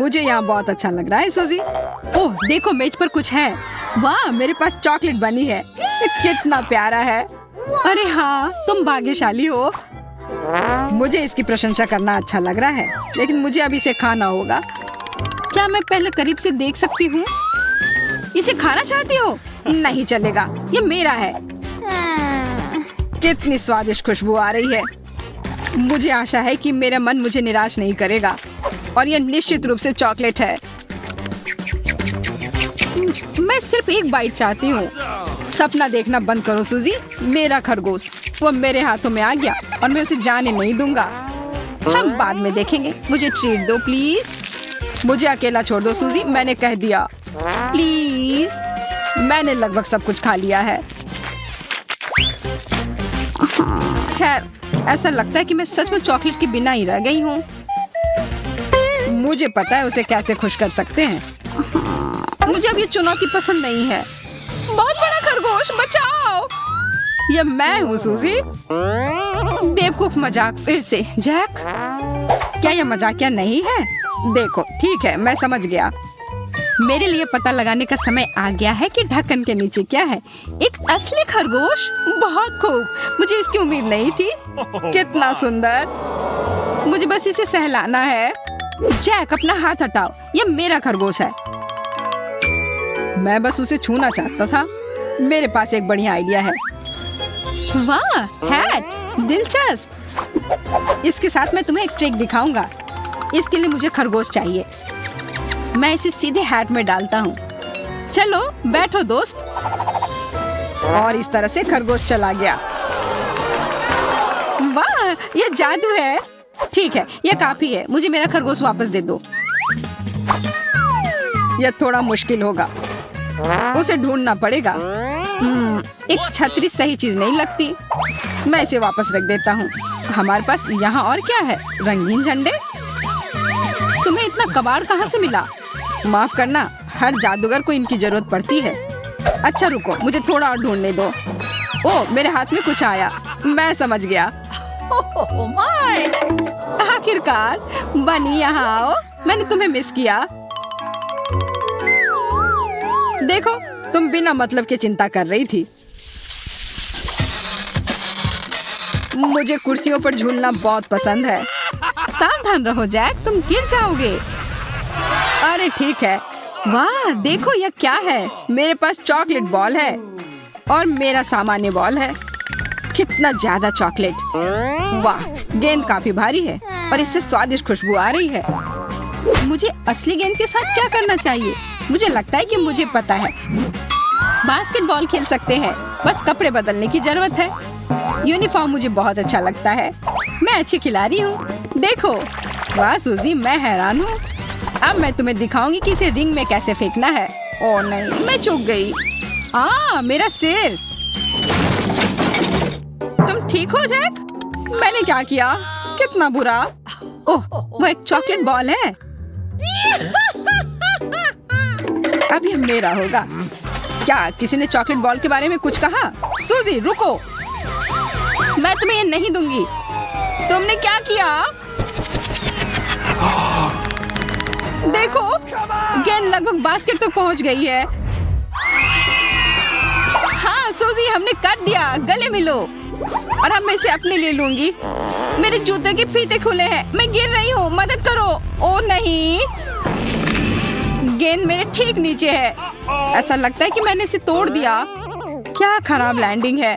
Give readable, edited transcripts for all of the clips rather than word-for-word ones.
मुझे यहाँ बहुत अच्छा लग रहा है सूजी। ओह देखो, मेज पर कुछ है। वाह, मेरे पास चॉकलेट बनी है। कितना प्यारा है। अरे हाँ, तुम भाग्यशाली हो। मुझे इसकी प्रशंसा करना अच्छा लग रहा है, लेकिन मुझे अब इसे खाना होगा। क्या मैं पहले करीब से देख सकती हूँ? इसे खाना चाहती हो? नहीं चलेगा, ये मेरा है। कितनी स्वादिष्ट खुशबू आ रही है। मुझे आशा है कि मेरा मन मुझे निराश नहीं करेगा, और यह निश्चित रूप से चॉकलेट है। मैं सिर्फ एक बाइट चाहती हूँ। सपना देखना बंद करो सूजी। मेरा खरगोश वो मेरे हाथों में आ गया और मैं उसे जाने नहीं दूंगा। हम बाद में देखेंगे। मुझे ट्रीट दो प्लीज। मुझे अकेला छोड़ दो सूजी, मैंने कह दिया। प्लीज। मैंने लगभग सब कुछ खा लिया है। खैर, ऐसा लगता है कि मैं सच में चॉकलेट के बिना ही रह गई हूँ। मुझे पता है उसे कैसे खुश कर सकते हैं। मुझे अब ये चुनौती पसंद नहीं है। बहुत बड़ा खरगोश, बचाओ। ये मैं हूँ सूजी। बेवकूफ मजाक फिर से। जैक, क्या यह मजाकिया नहीं है? देखो, ठीक है, मैं समझ गया। मेरे लिए पता लगाने का समय आ गया है कि ढक्कन के नीचे क्या है। एक असली खरगोश। बहुत खूब, मुझे इसकी उम्मीद नहीं थी। कितना सुंदर। मुझे बस इसे सहलाना है। जैक, अपना हाथ हटाओ, ये मेरा खरगोश है। मैं बस उसे छूना चाहता था। मेरे पास एक बढ़िया आइडिया है। वाह, हैट, दिलचस्प। इसके साथ मैं तुम्हें एक ट्रिक दिखाऊंगा। इसके लिए मुझे खरगोश चाहिए। मैं इसे सीधे हैट में डालता हूँ। चलो बैठो दोस्त। और इस तरह से खरगोश चला गया। वाह, यह जादू है। ठीक है, यह काफी है। मुझे मेरा खरगोश वापस दे दो। यह थोड़ा मुश्किल होगा, उसे ढूंढना पड़ेगा। एक छतरी सही चीज नहीं लगती। मैं इसे वापस रख देता हूँ। हमारे पास यहाँ और क्या है? रंगीन झंडे। तुम्हें इतना कबाड़ कहाँ से मिला? माफ करना, हर जादूगर को इनकी जरूरत पड़ती है। अच्छा रुको, मुझे थोड़ा और ढूंढने दो। ओह, मेरे हाथ में कुछ आया। मैं समझ गया। आखिरकार बनी, यहाँ आओ। मैंने तुम्हें मिस किया। देखो, तुम बिना मतलब के चिंता कर रही थी। मुझे कुर्सियों पर झूलना बहुत पसंद है। सावधान रहो जैक, तुम गिर जाओगे। अरे ठीक है। वाह, देखो यह क्या है। मेरे पास चॉकलेट बॉल है और मेरा सामान्य बॉल है। कितना ज्यादा चॉकलेट। वाह, गेंद काफी भारी है और इससे स्वादिष्ट खुशबू आ रही है। मुझे असली गेंद के साथ क्या करना चाहिए? मुझे लगता है कि मुझे पता है। बास्केटबॉल खेल सकते हैं, बस कपड़े बदलने की जरूरत है। यूनिफॉर्म मुझे बहुत अच्छा लगता है। मैं अच्छी खिलाड़ी हूँ। देखो। वाह सूजी, मैं हैरान हूँ। अब मैं तुम्हें दिखाऊंगी कि इसे रिंग में कैसे फेंकना है। ओह नहीं, मैं चूक गई। मेरा सिर। तुम ठीक हो जैक? मैंने क्या किया? कितना बुरा। ओह, वो एक चॉकलेट बॉल है। अब ये मेरा होगा। क्या किसी ने चॉकलेट बॉल के बारे में कुछ कहा? सूजी रुको, मैं तुम्हें ये नहीं दूंगी। तुमने क्या किया? देखो, गेंद लगभग बास्केट तक पहुंच गई है। हाँ सूजी, हमने कर दिया। गले मिलो। और अब मैं इसे अपने लिए लूंगी। मेरे जूते के फीते खुले हैं, मैं गिर रही हूँ, मदद करो। ओ नहीं, गेंद मेरे ठीक नीचे है। ऐसा लगता है कि मैंने इसे तोड़ दिया। क्या खराब लैंडिंग है।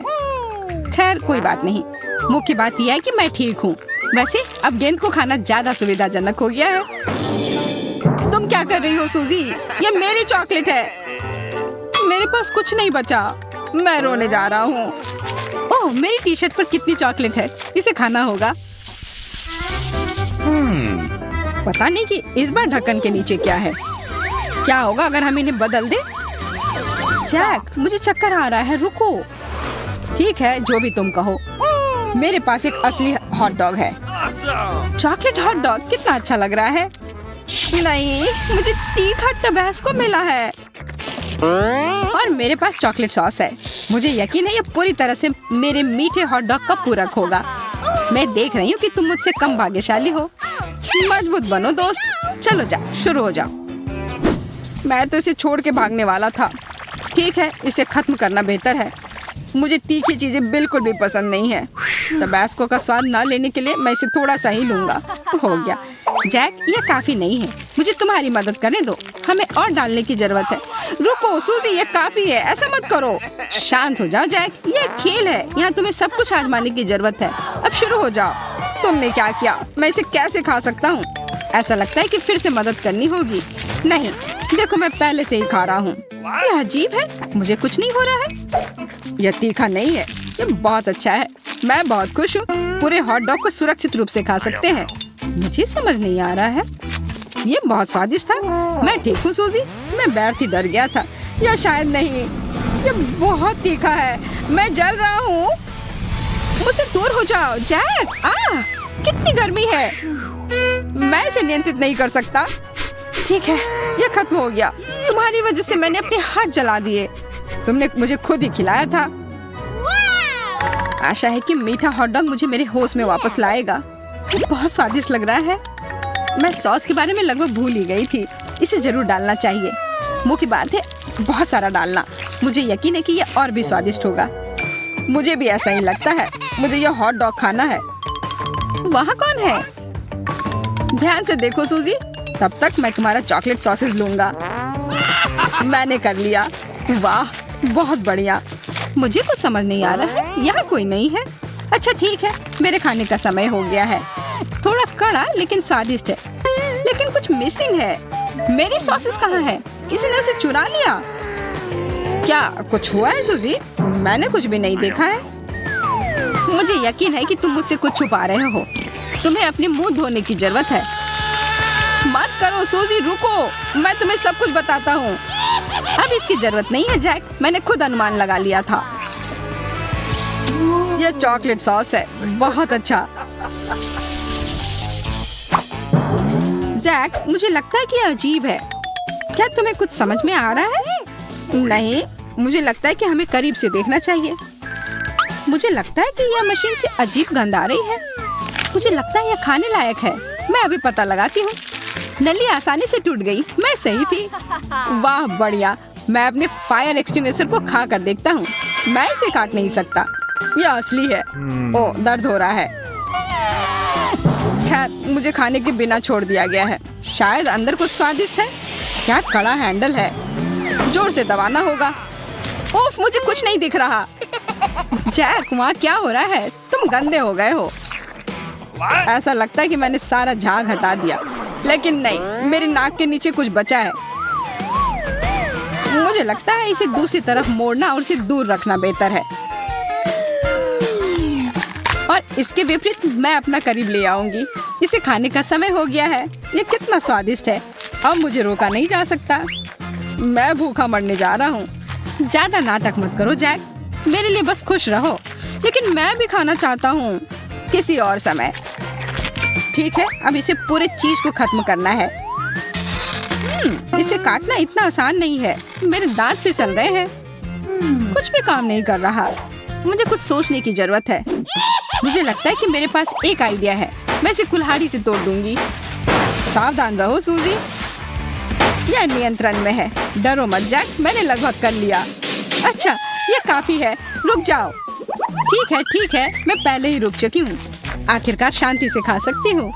खैर कोई बात नहीं, मुख्य बात यह है कि मैं ठीक हूँ। वैसे अब गेंद को खाना ज्यादा सुविधाजनक हो गया है। तुम क्या कर रही हो सूजी? ये मेरी चॉकलेट है। मेरे पास कुछ नहीं बचा। मैं रोने जा रहा हूँ। ओह, मेरी टी शर्ट पर कितनी चॉकलेट है। इसे खाना होगा। पता नहीं कि इस बार ढक्कन के नीचे क्या है। क्या होगा अगर हम इन्हें बदल दें? जैक, मुझे चक्कर आ रहा है, रुको। ठीक है, जो भी तुम कहो। मेरे पास एक असली हॉट डॉग है। चॉकलेट हॉट डॉग कितना अच्छा लग रहा है। नहीं, मुझे तीखा टबैस्को मिला है और मेरे पास चॉकलेट सॉस है। मुझे यकीन है ये पूरी तरह से मेरे मीठे हॉट डॉग का पूरक होगा। मैं देख रही हूँ कि तुम मुझसे कम भाग्यशाली हो। मजबूत बनो दोस्त। चलो जा, शुरू हो जाओ। मैं तो इसे छोड़ के भागने वाला था। ठीक है, इसे खत्म करना बेहतर है। मुझे तीखी चीजें बिल्कुल भी पसंद नहीं है। टबास्को का स्वाद ना लेने के लिए मैं इसे थोड़ा सा ही लूंगा। हो गया। जैक, ये काफी नहीं है, मुझे तुम्हारी मदद करने दो। हमें और डालने की जरूरत है। रुको सूजी, ये काफी है, ऐसा मत करो। शांत हो जाओ जैक, ये खेल है, यहाँ तुम्हें सब कुछ आजमाने की जरूरत है। अब शुरू हो जाओ। तुमने क्या किया? मैं इसे कैसे खा सकता हूँ? ऐसा लगता है कि फिर से मदद करनी होगी। नहीं, देखो मैं पहले से ही खा रहा हूँ। यह अजीब है, मुझे कुछ नहीं हो रहा है। यह तीखा नहीं है, ये बहुत अच्छा है। मैं बहुत खुश हूँ। पूरे हॉट डॉग को सुरक्षित रूप से खा सकते हैं। मुझे समझ नहीं आ रहा है। ये बहुत स्वादिष्ट था। मैं ठीक हूँ सूजी, मैं बैठ ही डर गया था। या शायद नहीं, ये बहुत तीखा है। मैं जल रहा हूँ। मुझसे दूर हो जाओ जैक। कितनी गर्मी है। मैं इसे नियंत्रित नहीं कर सकता। ठीक है, ये खत्म हो गया। तुम्हारी वजह से मैंने अपने हाथ जला दिए। तुमने मुझे खुद ही खिलाया था। आशा है कि मीठा हॉट डॉग मुझे मेरे होश में वापस लाएगा। ये बहुत स्वादिष्ट लग रहा है। मैं सॉस के बारे में लगभग भूल ही गई थी। इसे जरूर डालना चाहिए। मुंह की बात है, बहुत सारा डालना। मुझे यकीन है कि यह और भी स्वादिष्ट होगा। मुझे भी ऐसा ही लगता है। मुझे यह हॉट डॉग खाना है। वहाँ कौन है? ध्यान से देखो सूजी। तब तक मैं तुम्हारा चॉकलेट सॉसेज लूंगा। मैंने कर लिया। वाह, बहुत बढ़िया। मुझे कुछ समझ नहीं आ रहा है। यहाँ कोई नहीं है। अच्छा ठीक है, मेरे खाने का समय हो गया है। थोड़ा कड़ा लेकिन स्वादिष्ट है। लेकिन कुछ मिसिंग है। मेरी सॉसेस कहाँ है? किसी ने उसे चुरा लिया क्या? कुछ हुआ है सूजी? मैंने कुछ भी नहीं देखा है। मुझे यकीन है कि तुम मुझसे कुछ छुपा रहे हो। तुम्हें अपने मुंह धोने की जरूरत है। मत करो सूजी, रुको, मैं तुम्हें सब कुछ बताता हूँ। अब इसकी जरूरत नहीं है जैक, मैंने खुद अनुमान लगा लिया था। यह चॉकलेट सॉस है, बहुत अच्छा। जैक, मुझे लगता है कि यह अजीब है। क्या तुम्हें कुछ समझ में आ रहा है? नहीं, मुझे लगता है कि हमें करीब से देखना चाहिए। मुझे लगता है कि यह मशीन से अजीब गंध आ रही है। मुझे लगता है यह खाने लायक है। मैं अभी पता लगाती हूँ। नली आसानी से टूट गई। मैं सही थी। वाह बढ़िया। मैं अपने फायर एक्सटिंग्विशर को खा कर देखता हूँ। मैं इसे काट नहीं सकता। यह असली है। ओह, दर्द हो रहा है। खैर, मुझे खाने के बिना छोड़ दिया गया है। शायद अंदर कुछ स्वादिष्ट है। क्या कड़ा हैंडल है। जोर से दबाना होगा। ओफ, मुझे कुछ नहीं दिख रहा। जैक, वहाँ क्या हो रहा है? तुम गंदे हो गए हो। ऐसा लगता है कि मैंने सारा झाग हटा दिया, लेकिन नहीं, मेरी नाक के नीचे कुछ बचा है। मुझे लगता है इसे दूसरी तरफ मोड़ना और इसे दूर रखना बेहतर है। और इसके विपरीत मैं अपना करीब ले आऊंगी। इसे खाने का समय हो गया है। ये कितना स्वादिष्ट है। अब मुझे रोका नहीं जा सकता। मैं भूखा मरने जा रहा हूँ। ज्यादा नाटक मत करो जैक, मेरे लिए बस खुश रहो। लेकिन मैं भी खाना चाहता हूँ, किसी और समय। ठीक है, अब इसे पूरे चीज को खत्म करना है। इसे काटना इतना आसान नहीं है। मेरे दांत फिसल रहे हैं। कुछ भी काम नहीं कर रहा। मुझे कुछ सोचने की जरूरत है। मुझे लगता है कि मेरे पास एक आइडिया है। मैं इसे कुल्हाड़ी से तोड़ दूंगी। सावधान रहो सूजी, यह नियंत्रण में है। डरो मत जैक, मैंने लगभग कर लिया। अच्छा, ये काफी है। रुक जाओ। ठीक है, मैं पहले ही रुक चुकी हूँ। आखिरकार शांति से खा सकती हूँ।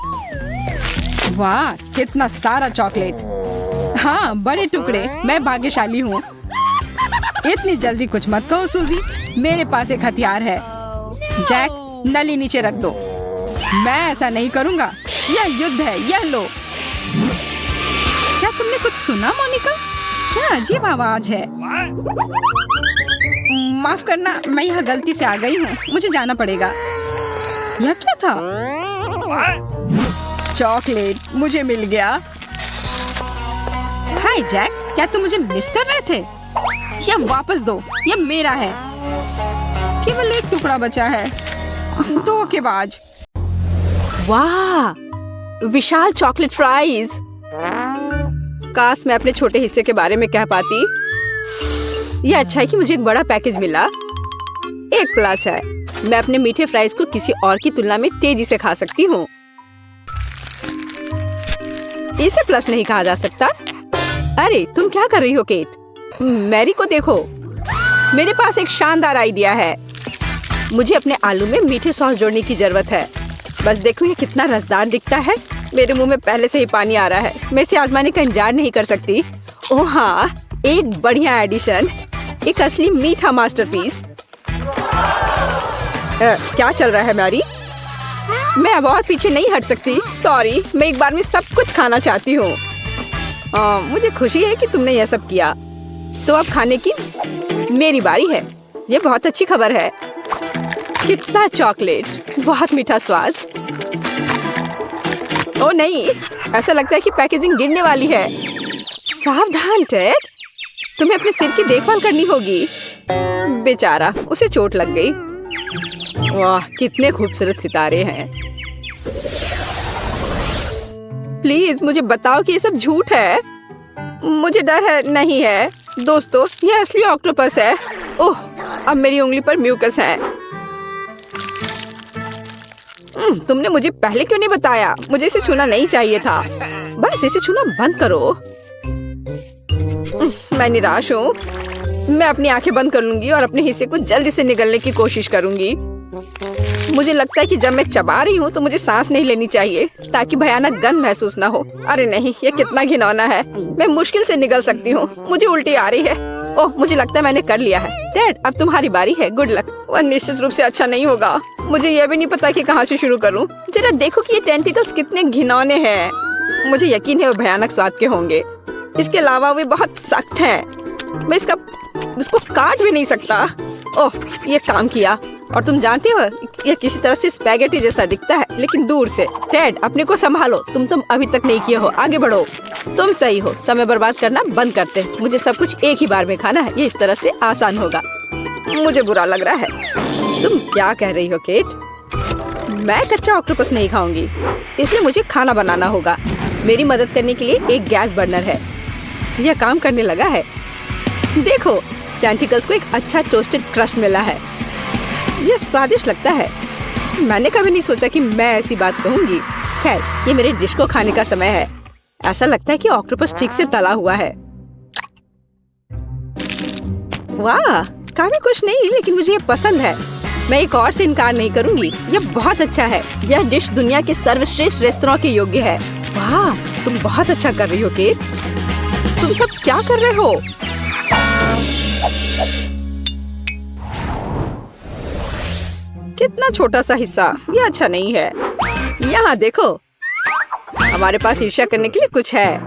वाह, कितना सारा चॉकलेट। हाँ, बड़े टुकड़े। मैं भाग्यशाली हूँ। इतनी जल्दी कुछ मत कहो सूजी, मेरे पास एक हथियार है। जैक, नली नीचे रख दो। मैं ऐसा नहीं करूँगा। यह युद्ध है, यह लो। क्या तुमने कुछ सुना मोनिका? क्या अजीब आवाज है। माफ करना, मैं यहाँ गलती से आ गई हूँ। मुझे जाना पड़ेगा। यह क्या था? चॉकलेट मुझे मिल गया। हाय जैक, क्या तुम मुझे मिस कर रहे थे? यह वापस दो, यह मेरा है। केवल एक टुकड़ा बचा है। धोखेबाज। वाह, विशाल चॉकलेट फ्राइज। काश मैं अपने छोटे हिस्से के बारे में कह पाती। यह अच्छा है कि मुझे एक बड़ा पैकेज मिला। एक प्लस है, मैं अपने मीठे फ्राइज को किसी और की तुलना में तेजी से खा सकती हूँ। इसे प्लस नहीं कहा जा सकता। अरे तुम क्या कर रही हो केट? मैरी को देखो, मेरे पास एक शानदार आइडिया है। मुझे अपने आलू में मीठी सॉस जोड़ने की जरूरत है। बस देखो ये कितना रसदार दिखता है। मेरे मुंह में पहले से ही पानी आ रहा है। मैं इसे आजमाने का इंतजार नहीं कर सकती। ओह हाँ, एक बढ़िया एडिशन, एक असली मीठा मास्टरपीस। क्या चल रहा है मैरी? मैं अब और पीछे नहीं हट सकती। सॉरी, मैं एक बार में सब कुछ खाना चाहती हूँ। मुझे खुशी है कि तुमने यह सब किया। तो अब खाने की मेरी बारी है। ये बहुत अच्छी खबर है। कितना चॉकलेट, बहुत मीठा स्वाद। ओ नहीं, ऐसा लगता है कि पैकेजिंग गिरने वाली है। सावधान टेड, तुम्हें अपने सिर की देखभाल करनी होगी। बेचारा, उसे चोट लग गई। वाह, कितने खूबसूरत सितारे हैं। प्लीज मुझे बताओ कि ये सब झूठ है। मुझे डर है। नहीं है दोस्तों, ये असली ऑक्टोपस है। ओह, अब मेरी उंगली पर म्यूकस है। तुमने मुझे पहले क्यों नहीं बताया? मुझे इसे छूना नहीं चाहिए था। बस इसे छूना बंद करो। मैं निराश हूँ। मैं अपनी आंखें बंद कर लूंगी और अपने हिस्से को जल्दी से निगलने की कोशिश करूंगी। मुझे लगता है कि जब मैं चबा रही हूँ तो मुझे सांस नहीं लेनी चाहिए ताकि भयानक गंध महसूस ना हो। अरे नहीं, ये कितना घिनौना है। मैं मुश्किल से निगल सकती हूँ। मुझे उल्टी आ रही है। ओह, मुझे लगता है मैंने कर लिया है। डैड, अब तुम्हारी बारी है। Good luck. वह निश्चित रूप से अच्छा नहीं होगा। मुझे यह भी नहीं पता कि कहाँ से शुरू करूँ। जरा देखो कि ये टेंटिकल्स कितने घिनौने हैं। मुझे यकीन है वो भयानक स्वाद के होंगे। इसके अलावा वे बहुत सख्त हैं। मैं इसको काट भी नहीं सकता। ओह, ये काम किया। और तुम जानते हो, ये किसी तरह से स्पैगेटी जैसा दिखता है, लेकिन दूर से। डैड, अपने को संभालो। तुम अभी तक नहीं किए हो। आगे बढ़ो। तुम सही हो। समय बर्बाद करना बंद करते। मुझे सब कुछ एक ही बार में खाना है। ये इस तरह से आसान होगा। मुझे बुरा लग रहा है। तुम क्या कह रही हो केट? मैं कच्चा ऑक्टोपस नहीं खाऊंगी, इसलिए मुझे खाना बनाना होगा। मेरी मदद करने के लिए एक गैस बर्नर है। यह काम करने लगा है। देखो, टेंटिकल्स को एक अच्छा टोस्टेड क्रस्ट मिला है। यह स्वादिष्ट लगता है। मैंने कभी नहीं सोचा कि मैं ऐसी बात कहूंगी। खैर, ये मेरे डिश को खाने का समय है। ऐसा लगता है कि ऑक्टोपस ठीक से तला हुआ है। वाह, काफी कुछ नहीं, लेकिन मुझे ये पसंद है। मैं एक और से इनकार नहीं करूंगी। यह बहुत अच्छा है। यह डिश दुनिया के सर्वश्रेष्ठ रेस्तरां के योग्य है। वाह, तुम बहुत अच्छा कर रही हो केट। तुम सब क्या कर रहे हो? कितना छोटा सा हिस्सा। यह अच्छा नहीं है। यहाँ देखो, हमारे पास ईर्ष्या करने के लिए कुछ है।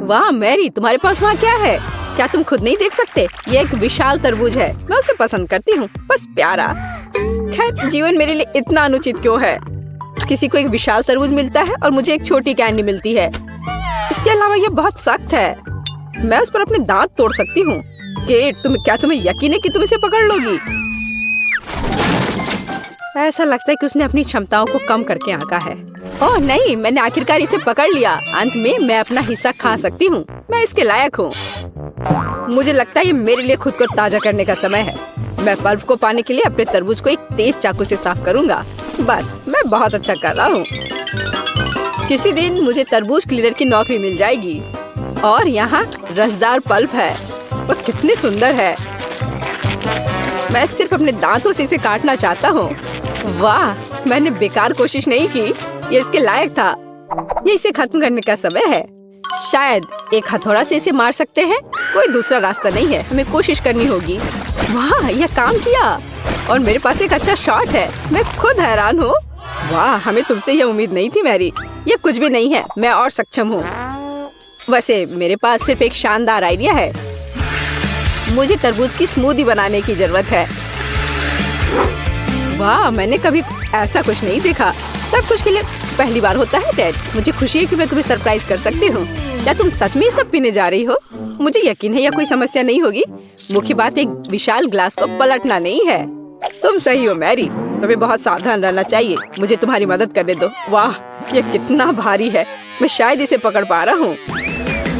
वाह मैरी, तुम्हारे पास वहाँ क्या है? क्या तुम खुद नहीं देख सकते? ये एक विशाल तरबूज है। मैं उसे पसंद करती हूँ। बस प्यारा। खैर, जीवन मेरे लिए इतना अनुचित क्यों है? किसी को एक विशाल तरबूज मिलता है और मुझे एक छोटी कैंडी मिलती है। इसके अलावा यह बहुत सख्त है। मैं उस पर अपने दांत तोड़ सकती हूँ। केट, तुम्हें यकीन है कि तुम इसे पकड़ लोगी? ऐसा लगता है कि उसने अपनी क्षमताओं को कम करके आंका है। ओह नहीं, मैंने आखिरकार इसे पकड़ लिया। अंत में मैं अपना हिस्सा खा सकती हूँ। मैं इसके लायक हूँ। मुझे लगता है ये मेरे लिए खुद को ताजा करने का समय है। मैं पल्प को पाने के लिए अपने तरबूज को एक तेज चाकू से साफ करूँगा। बस, मैं बहुत अच्छा कर रहा हूँ। किसी दिन मुझे तरबूज क्लीनर की नौकरी मिल जाएगी। और यहाँ रसदार पल्प है। वो कितनी सुंदर है। मैं सिर्फ अपने दांतों से इसे काटना चाहता हूँ। वाह, मैंने बेकार कोशिश नहीं की। ये इसके लायक था। ये इसे खत्म करने का समय है। शायद एक हथौड़ा से इसे मार सकते हैं। कोई दूसरा रास्ता नहीं है। हमें कोशिश करनी होगी। वाह, यह काम किया। और मेरे पास एक अच्छा शॉट है। मैं खुद हैरान हूँ। वाह, हमें तुमसे यह उम्मीद नहीं थी मैरी। ये कुछ भी नहीं है। मैं और सक्षम हूँ। वैसे मेरे पास सिर्फ एक शानदार आइडिया है। मुझे तरबूज की स्मूदी बनाने की जरूरत है। वाह, मैंने कभी ऐसा कुछ नहीं देखा। सब कुछ के लिए पहली बार होता है डैड। मुझे खुशी है कि मैं तुम्हें सरप्राइज कर सकती हूँ। क्या तुम सच में सब पीने जा रही हो? मुझे यकीन है यह कोई समस्या नहीं होगी। मुख्य बात एक विशाल ग्लास को पलटना नहीं है। तुम सही हो मैरी, तुम्हें बहुत सावधान रहना चाहिए। मुझे तुम्हारी मदद करने दो। वाह, यह कितना भारी है। मैं शायद इसे पकड़ पा रहा हूँ।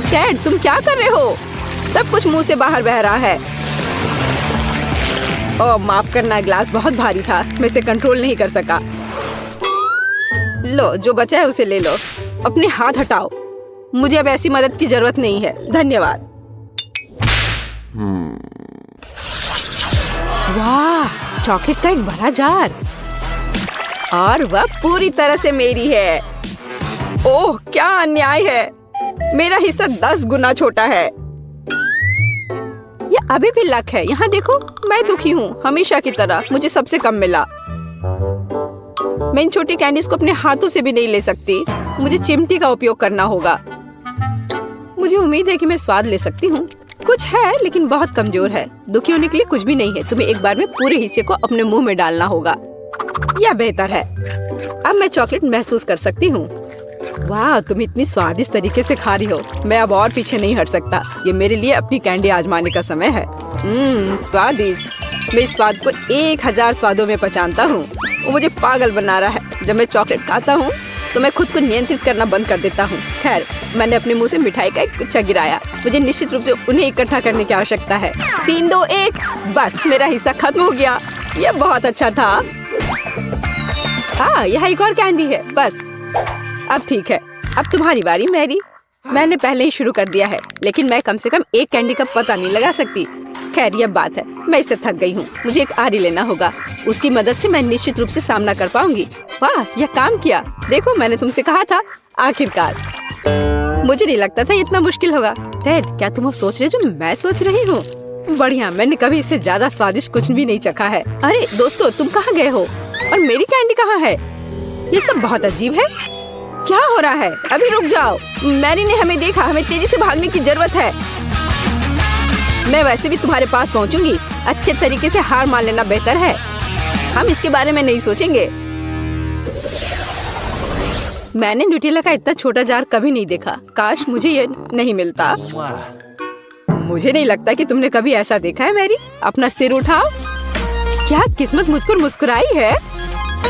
डैड, तुम क्या कर रहे हो? सब कुछ मुंह से बाहर बह रहा है। ओह, माफ करना, ग्लास बहुत भारी था। मैं इसे कंट्रोल नहीं कर सका। लो, जो बचा है उसे ले लो। अपने हाथ हटाओ। मुझे अब ऐसी मदद की जरूरत नहीं है, धन्यवाद। वाह, चॉकलेट का एक बड़ा जार और वह पूरी तरह से मेरी है। ओह, क्या अन्याय है। मेरा हिस्सा 10 गुना छोटा है। ये अभी भी लक है। यहाँ देखो, मैं दुखी हूँ। हमेशा की तरह मुझे सबसे कम मिला। मैं इन छोटी कैंडीज को अपने हाथों से भी नहीं ले सकती। मुझे चिमटी का उपयोग करना होगा। मुझे उम्मीद है कि मैं स्वाद ले सकती हूँ। कुछ है लेकिन बहुत कमजोर है। दुखी होने के लिए कुछ भी नहीं है। तुम्हें एक बार में पूरे हिस्से को अपने मुंह में डालना होगा। यह बेहतर है। अब मैं चॉकलेट महसूस कर सकती हूँ। वाह, तुम इतनी स्वादिष्ट तरीके से खा रही हो। मैं अब और पीछे नहीं हट सकता। ये मेरे लिए अपनी कैंडी आजमाने का समय है। स्वादिष्ट। मैं इस स्वाद को 1000 स्वादों में पहचानता हूँ। वो मुझे पागल बना रहा है। जब मैं चॉकलेट खाता हूँ तो मैं खुद को नियंत्रित करना बंद कर देता हूँ। खैर, मैंने अपने मुंह से मिठाई का एक गुच्छा गिराया। मुझे निश्चित रूप से उन्हें इकट्ठा करने की आवश्यकता है। 3, 2, 1, बस मेरा हिस्सा खत्म हो गया। यह बहुत अच्छा था। हाँ, यहाँ एक और कैंडी है। बस अब ठीक है। अब तुम्हारी बारी मैरी। मैंने पहले ही शुरू कर दिया है, लेकिन मैं कम से कम एक कैंडी का पता नहीं लगा सकती। खैर, यह बात है, मैं इससे थक गई हूँ। मुझे एक आरी लेना होगा। उसकी मदद से मैं निश्चित रूप से सामना कर पाऊंगी। वाह, यह काम किया। देखो, मैंने तुमसे कहा था। आखिरकार। मुझे नहीं लगता था इतना मुश्किल होगा। टेड, क्या तुम वो सोच रहे जो मैं सोच रही हूँ? बढ़िया, मैंने कभी इससे ज्यादा स्वादिष्ट कुछ भी नहीं चखा है। अरे दोस्तों, तुम कहाँ गए हो? और मेरी कैंडी कहाँ है? ये सब बहुत अजीब है। क्या हो रहा है? अभी रुक जाओ। मैरी ने हमें देखा। हमें तेजी से भागने की जरूरत है। मैं वैसे भी तुम्हारे पास पहुंचूंगी। अच्छे तरीके से हार मान लेना बेहतर है। हम इसके बारे में नहीं सोचेंगे। मैंने न्यूटेला का इतना छोटा जार कभी नहीं देखा। काश मुझे ये नहीं मिलता। मुझे नहीं लगता कि तुमने कभी ऐसा देखा है। मैरी, अपना सिर उठाओ। क्या किस्मत मुझ पर मुस्कुराई है।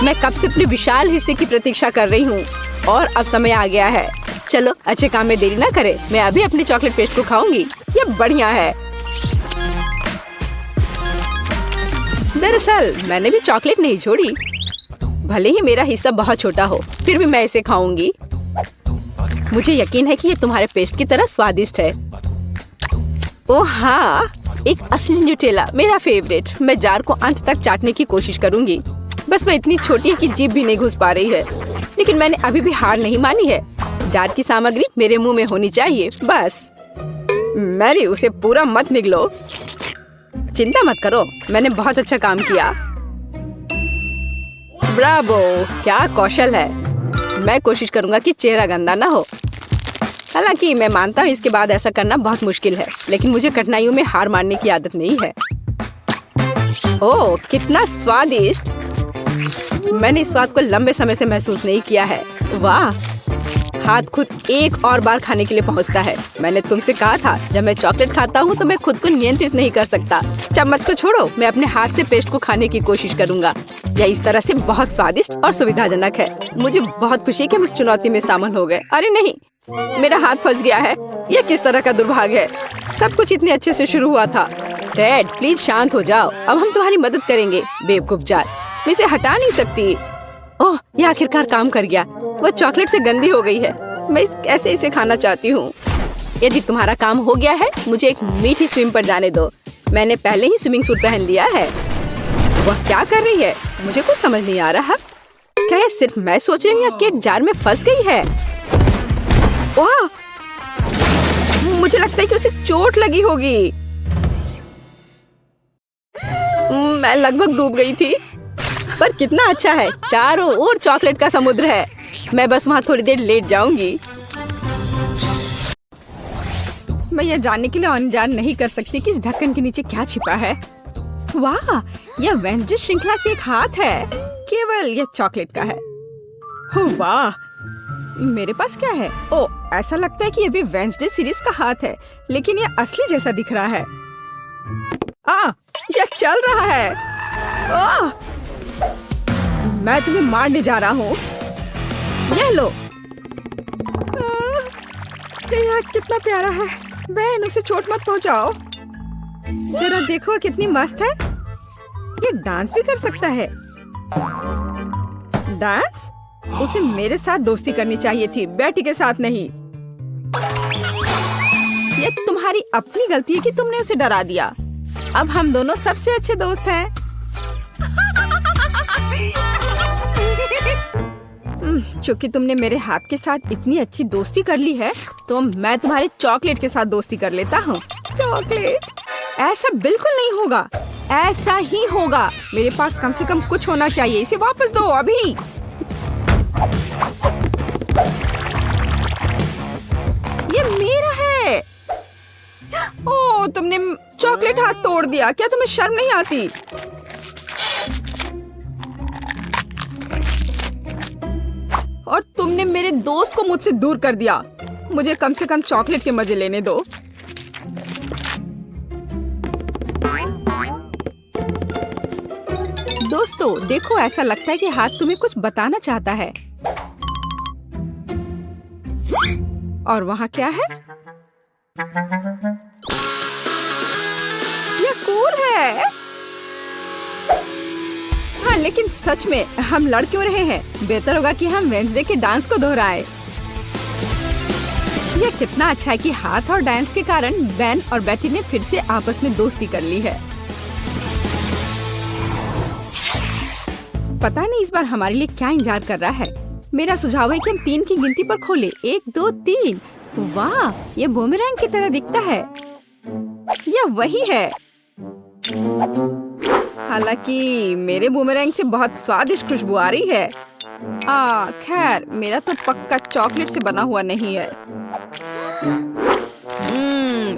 मैं कब से अपने विशाल हिस्से की प्रतीक्षा कर रही हूँ और अब समय आ गया है। चलो, अच्छे काम में देरी ना करें। मैं अभी अपनी चॉकलेट पेस्ट को खाऊंगी। ये बढ़िया है। दरअसल मैंने भी चॉकलेट नहीं छोड़ी। भले ही मेरा हिस्सा बहुत छोटा हो, फिर भी मैं इसे खाऊंगी। मुझे यकीन है कि ये तुम्हारे पेस्ट की तरह स्वादिष्ट है। ओह हाँ, एक असली न्यूटेला, मेरा फेवरेट। मैं जार को अंत तक चाटने की कोशिश करूंगी। बस वह इतनी छोटी है कि जीभ भी नहीं घुस पा रही है। लेकिन मैंने अभी भी हार नहीं मानी है। जार की सामग्री मेरे मुंह में होनी चाहिए। बस मैरी, उसे पूरा मत निगलो। चिंता मत करो, मैंने बहुत अच्छा काम किया। ब्रावो, क्या कौशल है। मैं कोशिश करूंगा कि चेहरा गंदा ना हो। हालांकि मैं मानता हूँ इसके बाद ऐसा करना बहुत मुश्किल है, लेकिन मुझे कठिनाइयों में हार मानने की आदत नहीं है। ओह, कितना स्वादिष्ट। मैंने इस स्वाद को लंबे समय से महसूस नहीं किया है। वाह, हाथ खुद एक और बार खाने के लिए पहुंचता है। मैंने तुमसे कहा था, जब मैं चॉकलेट खाता हूँ तो मैं खुद को नियंत्रित नहीं कर सकता। चम्मच को छोड़ो, मैं अपने हाथ से पेस्ट को खाने की कोशिश करूंगा। यह इस तरह से बहुत स्वादिष्ट और सुविधाजनक है। मुझे बहुत खुशी है कि हम इस चुनौती में शामिल हो गए। अरे नहीं, मेरा हाथ फंस गया है। यह किस तरह का दुर्भाग्य है। सब कुछ इतने अच्छे से शुरू हुआ था। टेड, प्लीज शांत हो जाओ। अब हम तुम्हारी मदद करेंगे। बेवकूफ जार, मैं इसे हटा नहीं सकती। ओह, ये आखिरकार काम कर गया। वह चॉकलेट से गंदी हो गई है। मैं कैसे इसे खाना चाहती हूँ। यदि तुम्हारा काम हो गया है, मुझे एक मीठी स्विम पर जाने दो। मैंने पहले ही स्विमिंग सूट पहन लिया है। वह क्या कर रही है? मुझे कुछ समझ नहीं आ रहा। क्या ये सिर्फ मैं सोच रही हूँ या केट जार में फंस गई है? वाह, मुझे लगता है कि उसे चोट लगी होगी। मैं लगभग डूब गई थी। पर कितना अच्छा है, चारों ओर चॉकलेट का समुद्र है। मैं बस वहाँ थोड़ी देर लेट जाऊंगी। मैं यह जानने के लिए अनजान नहीं कर सकती कि इस ढक्कन के नीचे क्या छिपा है। वाह, यह वेंसडे श्रृंखला से एक हाथ है। केवल यह चॉकलेट का है। वाह, मेरे पास क्या है? ओ, ऐसा लगता है कि यह भी वेंसडे सीरीज का हाथ है, लेकिन यह असली जैसा दिख रहा है। यह चल रहा है। मैं तुम्हें मारने जा रहा हूँ। यह लो। यह कितना प्यारा है। बहन, उसे चोट मत पहुँचाओ। जरा देखो कितनी मस्त है। ये डांस भी कर सकता है। डांस? उसे मेरे साथ दोस्ती करनी चाहिए थी, बैटी के साथ नहीं। ये तुम्हारी अपनी गलती है कि तुमने उसे डरा दिया। अब हम दोनों सबसे अच्छे दोस्त हैं। चूंकि तुमने मेरे हाथ के साथ इतनी अच्छी दोस्ती कर ली है, तो मैं तुम्हारे चॉकलेट के साथ दोस्ती कर लेता हूँ। चॉकलेट? ऐसा बिल्कुल नहीं होगा। ऐसा ही होगा। मेरे पास कम से कम कुछ होना चाहिए। इसे वापस दो अभी। ये मेरा है। ओह, तुमने चॉकलेट हाथ तोड़ दिया। क्या तुम्हें शर्म नहीं आती? और तुमने मेरे दोस्त को मुझसे दूर कर दिया। मुझे कम से कम चॉकलेट के मजे लेने दो। दोस्तों देखो, ऐसा लगता है कि हाथ तुम्हें कुछ बताना चाहता है। और वहाँ क्या है? यह कूल है। हाँ, लेकिन सच में हम लड़ क्यों रहे हैं? बेहतर होगा कि हम वेडनेसडे के डांस को दोहराएं। यह कितना अच्छा है कि हाथ और डांस के कारण बेन और बेटी ने फिर से आपस में दोस्ती कर ली है। पता नहीं इस बार हमारे लिए क्या इंतजार कर रहा है। मेरा सुझाव है कि हम 3 की गिनती पर खोलें। 1, 2, 3। वाह, ये बूमेरैंग की तरह दिखता है। यह वही है। हालांकि मेरे बूमेरैंग से बहुत स्वादिष्ट खुशबू आ रही है। खैर, मेरा तो पक्का चॉकलेट से बना हुआ नहीं है।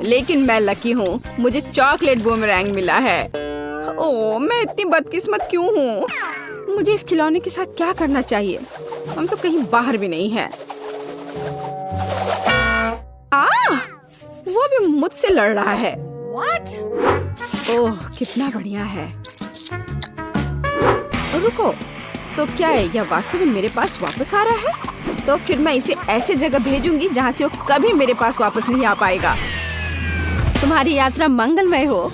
लेकिन मैं लकी हूँ। मुझे चॉकलेट बूमेरैंग मिला है। ओह, मैं इतनी बदकिस्मत क्यों हूँ? मुझे इस खिलौने के साथ क्या करना चाहिए? हम तो कहीं बाहर भी नहीं हैं। वो भी मुझसे लड़ रहा है। What? ओह, कितना बढ़िया है। रुको, तो क्या है? यह वास्तव में मेरे पास वापस आ रहा है? तो फिर मैं इसे ऐसे जगह भेजूंगी जहाँ से वो कभी मेरे पास वापस नहीं आ पाएगा। तुम्हारी यात्रा मंगलमय हो।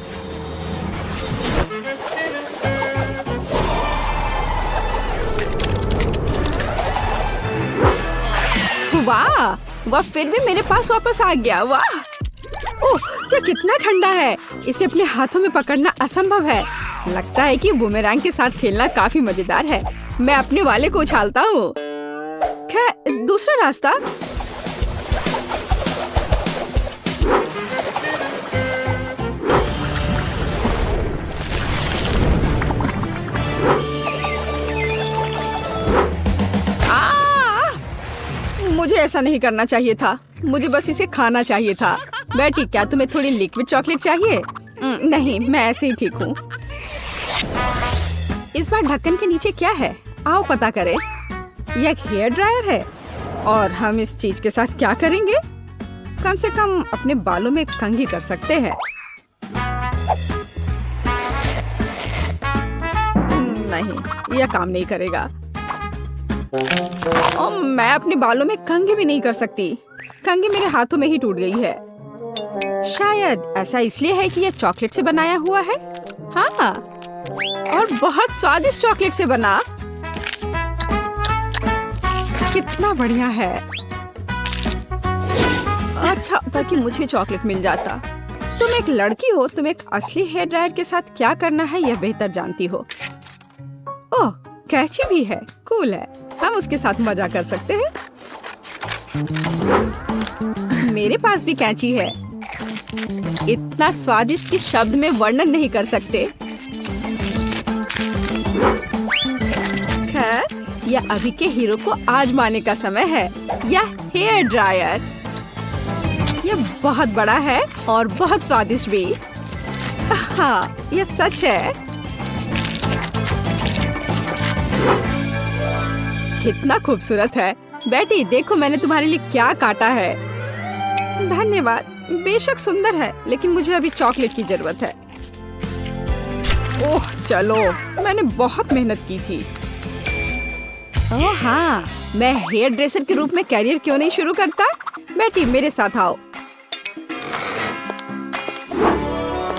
वाह, वह फिर भी मेरे पास वापस आ गया। वाह, ओह, यह कितना ठंडा है। इसे अपने हाथों में पकड़ना असंभव है। लगता है कि बूमेरैंग के साथ खेलना काफी मजेदार है। मैं अपने वाले को उछालता हूँ। खैर, दूसरा रास्ता। मुझे ऐसा नहीं करना चाहिए था। मुझे बस इसे खाना चाहिए था। बेटी, क्या तुम्हें थोड़ी लिक्विड चॉकलेट चाहिए? नहीं, मैं ऐसे ही ठीक हूँ। इस बार ढक्कन के नीचे क्या है? आओ पता करें। यह एक हेयर ड्रायर है। और हम इस चीज के साथ क्या करेंगे? कम से कम अपने बालों में कंघी कर सकते हैं। नहीं, यह काम नहीं करेगा। मैं अपने बालों में कंघी भी नहीं कर सकती। कंघी मेरे हाथों में ही टूट गई है। शायद ऐसा इसलिए है कि यह चॉकलेट से बनाया हुआ है। हाँ, और बहुत स्वादिष्ट चॉकलेट से बना। कितना बढ़िया है। अच्छा था कि मुझे चॉकलेट मिल जाता। तुम एक लड़की हो, तुम एक असली हेयर ड्रायर के साथ क्या करना है यह बेहतर जानती हो। ओह, कैची भी है। कूल है। हम उसके साथ मजा कर सकते हैं। मेरे पास भी कैंची है। इतना स्वादिष्ट कि शब्द में वर्णन नहीं कर सकते। खैर, यह अभी के हीरो को आजमाने का समय है। यह हेयर ड्रायर। यह बहुत बड़ा है और बहुत स्वादिष्ट भी। हाँ, यह सच है। कितना खूबसूरत है। बेटी, देखो मैंने तुम्हारे लिए क्या काटा है। धन्यवाद। बेशक सुंदर है, लेकिन मुझे अभी चॉकलेट की जरूरत है। ओह चलो, मैंने बहुत मेहनत की थी। ओह हाँ, मैं हेयर ड्रेसर के रूप में कैरियर क्यों नहीं शुरू करता? बेटी, मेरे साथ आओ।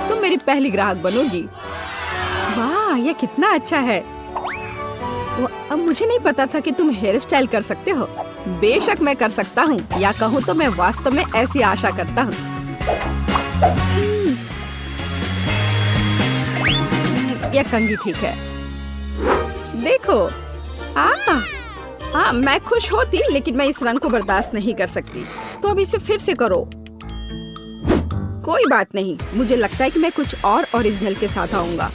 तुम मेरी पहली ग्राहक बनोगी। वाह, यह कितना अच्छा है। अब मुझे नहीं पता था कि तुम हेयर स्टाइल कर सकते हो। बेशक मैं कर सकता हूँ, या कहूँ तो मैं वास्तव में ऐसी आशा करता हूँ। यह कंघी ठीक है। देखो, मैं खुश होती, लेकिन मैं इस रंग को बर्दाश्त नहीं कर सकती। तो अब इसे फिर से करो। कोई बात नहीं, मुझे लगता है कि मैं कुछ और ओरिजिनल के साथ आऊंगा।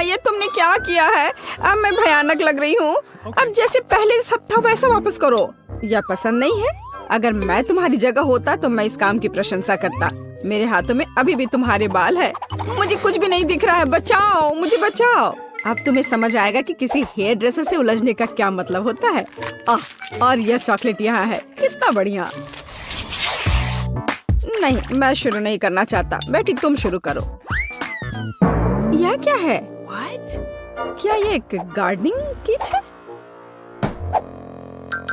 ये तुमने क्या किया है? अब मैं भयानक लग रही हूँ। अब जैसे पहले सब था वैसा वापस करो। यह पसंद नहीं है? अगर मैं तुम्हारी जगह होता तो मैं इस काम की प्रशंसा करता। मेरे हाथों में अभी भी तुम्हारे बाल है। मुझे कुछ भी नहीं दिख रहा है। बचाओ, मुझे बचाओ। अब तुम्हें समझ आएगा कि किसी हेयर ड्रेसर से उलझने का क्या मतलब होता है। और यह चॉकलेट यहाँ है। कितना बढ़िया। नहीं, मैं शुरू नहीं करना चाहता। बेटी, तुम शुरू करो। यह क्या है? क्या ये एक गार्डनिंग किट है?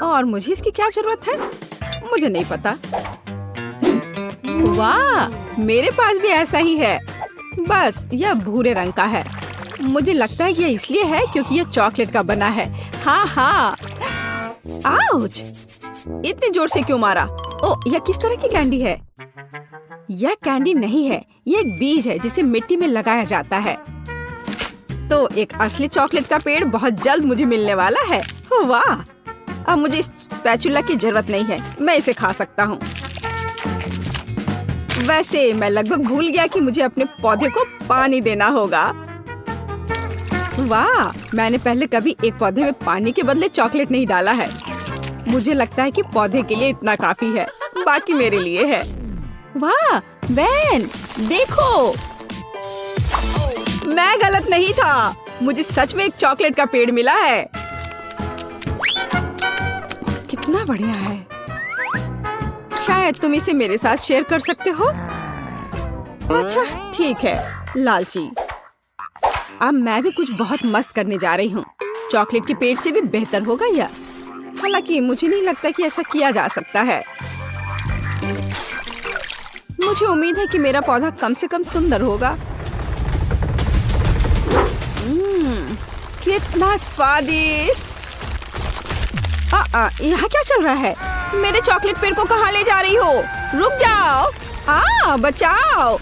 और मुझे इसकी क्या जरूरत है? मुझे नहीं पता। वाह, मेरे पास भी ऐसा ही है। बस यह भूरे रंग का है। मुझे लगता है यह इसलिए है क्योंकि यह चॉकलेट का बना है। हाँ। आउच! इतनी जोर से क्यों मारा? ओह, यह किस तरह की कैंडी है? यह कैंडी नहीं है, यह एक बीज है जिसे मिट्टी में लगाया जाता है। तो एक असली चॉकलेट का पेड़ बहुत जल्द मुझे मिलने वाला है। वाह! अब मुझे इस स्पैचुला की जरूरत नहीं है। मैं इसे खा सकता हूँ। वैसे मैं लगभग भूल गया कि मुझे अपने पौधे को पानी देना होगा। वाह! मैंने पहले कभी एक पौधे में पानी के बदले चॉकलेट नहीं डाला है। मुझे लगता है कि पौधे के लिए इतना काफी है, बाकी मेरे लिए है। वाह बेन, देखो, मैं गलत नहीं था। मुझे सच में एक चॉकलेट का पेड़ मिला है। कितना बढ़िया है। शायद तुम इसे मेरे साथ शेयर कर सकते हो। अच्छा ठीक है, लालची। अब मैं भी कुछ बहुत मस्त करने जा रही हूँ। चॉकलेट के पेड़ से भी बेहतर होगा यह। हालांकि मुझे नहीं लगता कि ऐसा किया जा सकता है। मुझे उम्मीद है कि मेरा पौधा कम से कम सुंदर होगा। कितना स्वादिष्ट। यहाँ क्या चल रहा है? मेरे चॉकलेट पेड़ को कहाँ ले जा रही हो? रुक जाओ। बचाओ।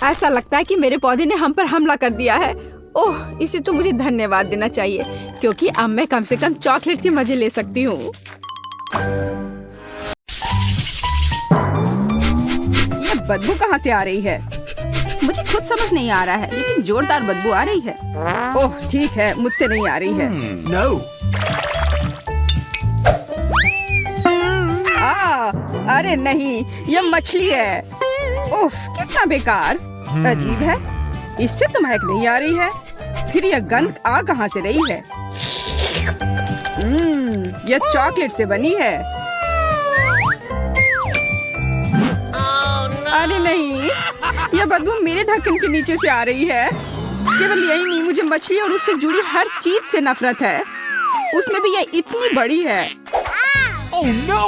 ऐसा लगता है कि मेरे पौधे ने हम पर हमला कर दिया है। ओह, इसे तो मुझे धन्यवाद देना चाहिए क्योंकि अब मैं कम से कम चॉकलेट के मजे ले सकती हूँ। ये बदबू कहाँ से आ रही है? मुझे खुद समझ नहीं आ रहा है, लेकिन जोरदार बदबू आ रही है। ओह ठीक है, मुझसे नहीं आ रही है। No. अरे नहीं, ये मछली है। उफ, कितना बेकार। अजीब है, इससे तो महक नहीं आ रही है। फिर यह गंध आ कहाँ से रही है? यह चॉकलेट से बनी है। अरे नहीं, यह बदबू मेरे ढक्कन के नीचे से आ रही है। केवल यही नहीं, मुझे मछली और उससे जुड़ी हर चीज से नफरत है। उसमें भी यह इतनी बड़ी है। Oh no!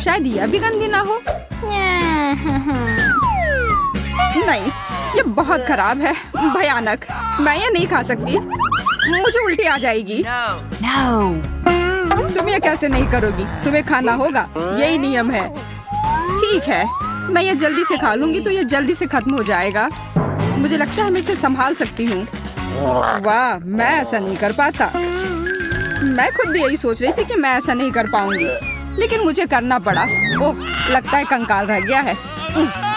शायद यह भी गंदी ना हो। नहीं, ये बहुत खराब है, भयानक। मैं ये नहीं खा सकती, मुझे उल्टी आ जाएगी। No. तुम ये कैसे नहीं करोगी? तुम्हें खाना होगा, यही नियम है। ठीक है, मैं ये जल्दी से खा लूंगी तो ये जल्दी से खत्म हो जाएगा। मुझे लगता है मैं इसे संभाल सकती हूँ। वाह, मैं ऐसा नहीं कर पाता। मैं खुद भी यही सोच रही थी कि मैं ऐसा नहीं कर पाऊंगी, लेकिन मुझे करना पड़ा। ओह, लगता है कंकाल रह गया है।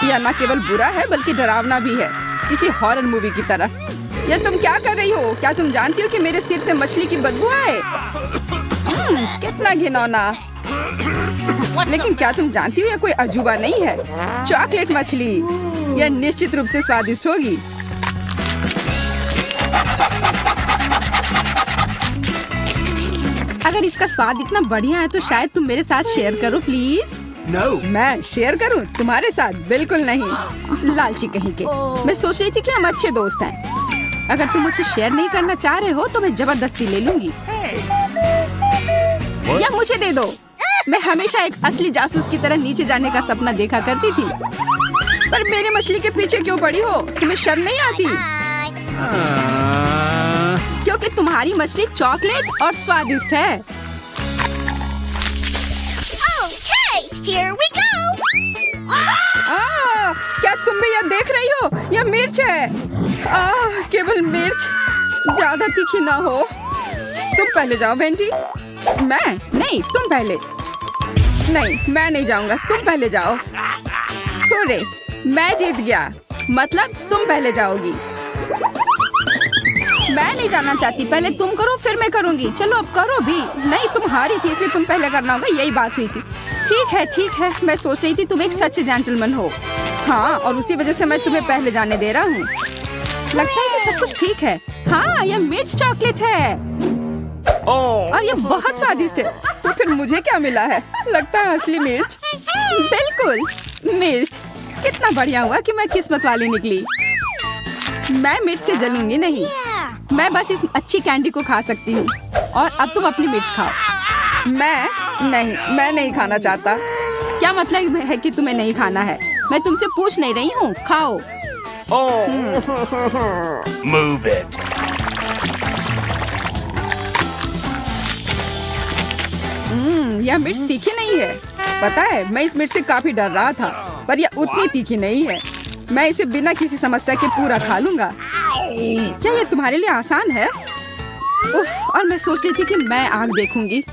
यह न केवल बुरा है बल्कि डरावना भी है, किसी हॉरर मूवी की तरह। ये तुम क्या कर रही हो? क्या तुम जानती हो कि मेरे सिर से मछली की बदबू आए? कितना घिनौना। लेकिन क्या तुम जानती हो यह कोई अजूबा नहीं है? चॉकलेट मछली, यह निश्चित रूप से स्वादिष्ट होगी। अगर इसका स्वाद इतना बढ़िया है तो शायद तुम मेरे साथ शेयर करो प्लीज। No. मैं शेयर करूं तुम्हारे साथ? बिल्कुल नहीं, लालची कहीं के। मैं सोच रही थी कि हम अच्छे दोस्त हैं। अगर तुम मुझसे शेयर नहीं करना चाह रहे हो तो मैं जबरदस्ती ले लूंगी। या मुझे दे दो। मैं हमेशा एक असली जासूस की तरह नीचे जाने का सपना देखा करती थी। पर मेरी मछली के पीछे क्यों पड़ी हो? तुम्हें शर्म नहीं आती? क्योंकि ये तुम्हारी मछली चॉकलेट और स्वादिष्ट है। Okay, here we go. क्या तुम भी यह देख रही हो? यह मिर्च है। केवल मिर्च, ज्यादा तीखी ना हो। तुम पहले जाओ वेंडी। मैं नहीं, तुम पहले। नहीं, मैं नहीं जाऊंगा, तुम पहले जाओ। हुर्रे, मैं जीत गया। मतलब तुम पहले जाओगी। मैं नहीं जाना चाहती, पहले तुम करो फिर मैं करूंगी। चलो अब करो भी। नहीं, तुम हारी थी इसलिए तुम पहले करना होगा, यही बात हुई थी। ठीक है, मैं सोच रही थी तुम एक सच्चे जेंटलमैन हो। हाँ, और उसी वजह से मैं तुम्हें पहले जाने दे रहा हूँ। लगता है कि सब कुछ ठीक है। हाँ, यह मिर्च चॉकलेट है और ये बहुत स्वादिष्ट है। तो फिर मुझे क्या मिला है? लगता है असली मिर्च। बिल्कुल मिर्च। कितना बढ़िया हुआ कि मैं किस्मत वाली निकली। मैं मिर्च से जलूंगी नहीं। मैं बस इस अच्छी कैंडी को खा सकती हूँ। और अब तुम अपनी मिर्च खाओ। मैं नहीं खाना चाहता। क्या मतलब है कि तुम्हें नहीं खाना है? मैं तुमसे पूछ नहीं रही हूँ, खाओ। Move it. यह मिर्च तीखी नहीं है। पता है, मैं इस मिर्च से काफी डर रहा था, पर यह उतनी तीखी नहीं है। मैं इसे बिना किसी समस्या के पूरा खा लूंगा। क्या यह तुम्हारे लिए आसान है? उफ, और मैं सोच रही थी कि मैं आग देखूंगी।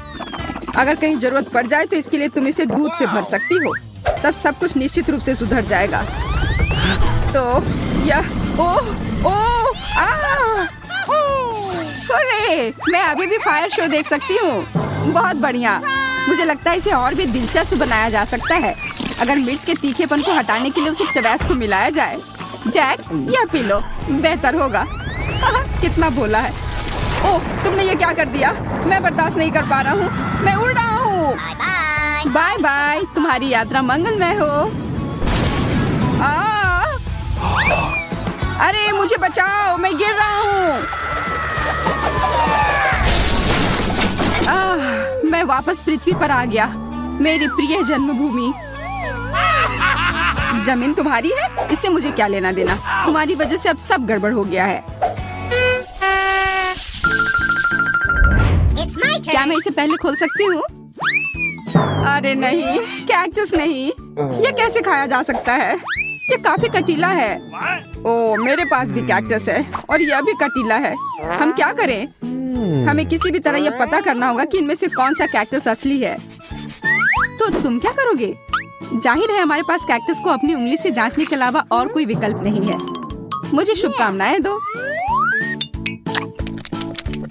अगर कहीं जरूरत पड़ जाए तो इसके लिए तुम इसे दूध से भर सकती हो, तब सब कुछ निश्चित रूप से सुधर जाएगा। तो यह अरे, मैं अभी भी फायर शो देख सकती हूँ। बहुत बढ़िया। मुझे लगता है इसे और भी दिलचस्प बनाया जा सकता है अगर मिर्च के तीखेपन को हटाने के लिए उसे टबैस्को मिलाया जाए। जैक, यह पी लो, बेहतर होगा। कितना भोला है। ओह, तुमने ये क्या कर दिया? मैं बर्दाश्त नहीं कर पा रहा हूँ। मैं उड़ रहा हूँ। बाय बाय, तुम्हारी यात्रा मंगलमय हो। अरे मुझे बचाओ, मैं गिर रहा हूँ। मैं वापस पृथ्वी पर आ गया, मेरी प्रिय जन्मभूमि। जमीन तुम्हारी है, इससे मुझे क्या लेना देना? तुम्हारी वजह से अब सब गड़बड़ हो गया है। क्या मैं इसे पहले खोल सकती हूँ? अरे नहीं, कैक्टस नहीं। ये कैसे खाया जा सकता है? ये काफी कटीला है। ओ, मेरे पास भी कैक्टस है और यह भी कटीला है। हम क्या करें? हमें किसी भी तरह यह पता करना होगा कि इनमें से कौन सा कैक्टस असली है। तो तुम क्या करोगे? जाहिर है हमारे पास कैक्टस को अपनी उंगली से जांचने के अलावा और कोई विकल्प नहीं है। मुझे शुभकामनाएं दो।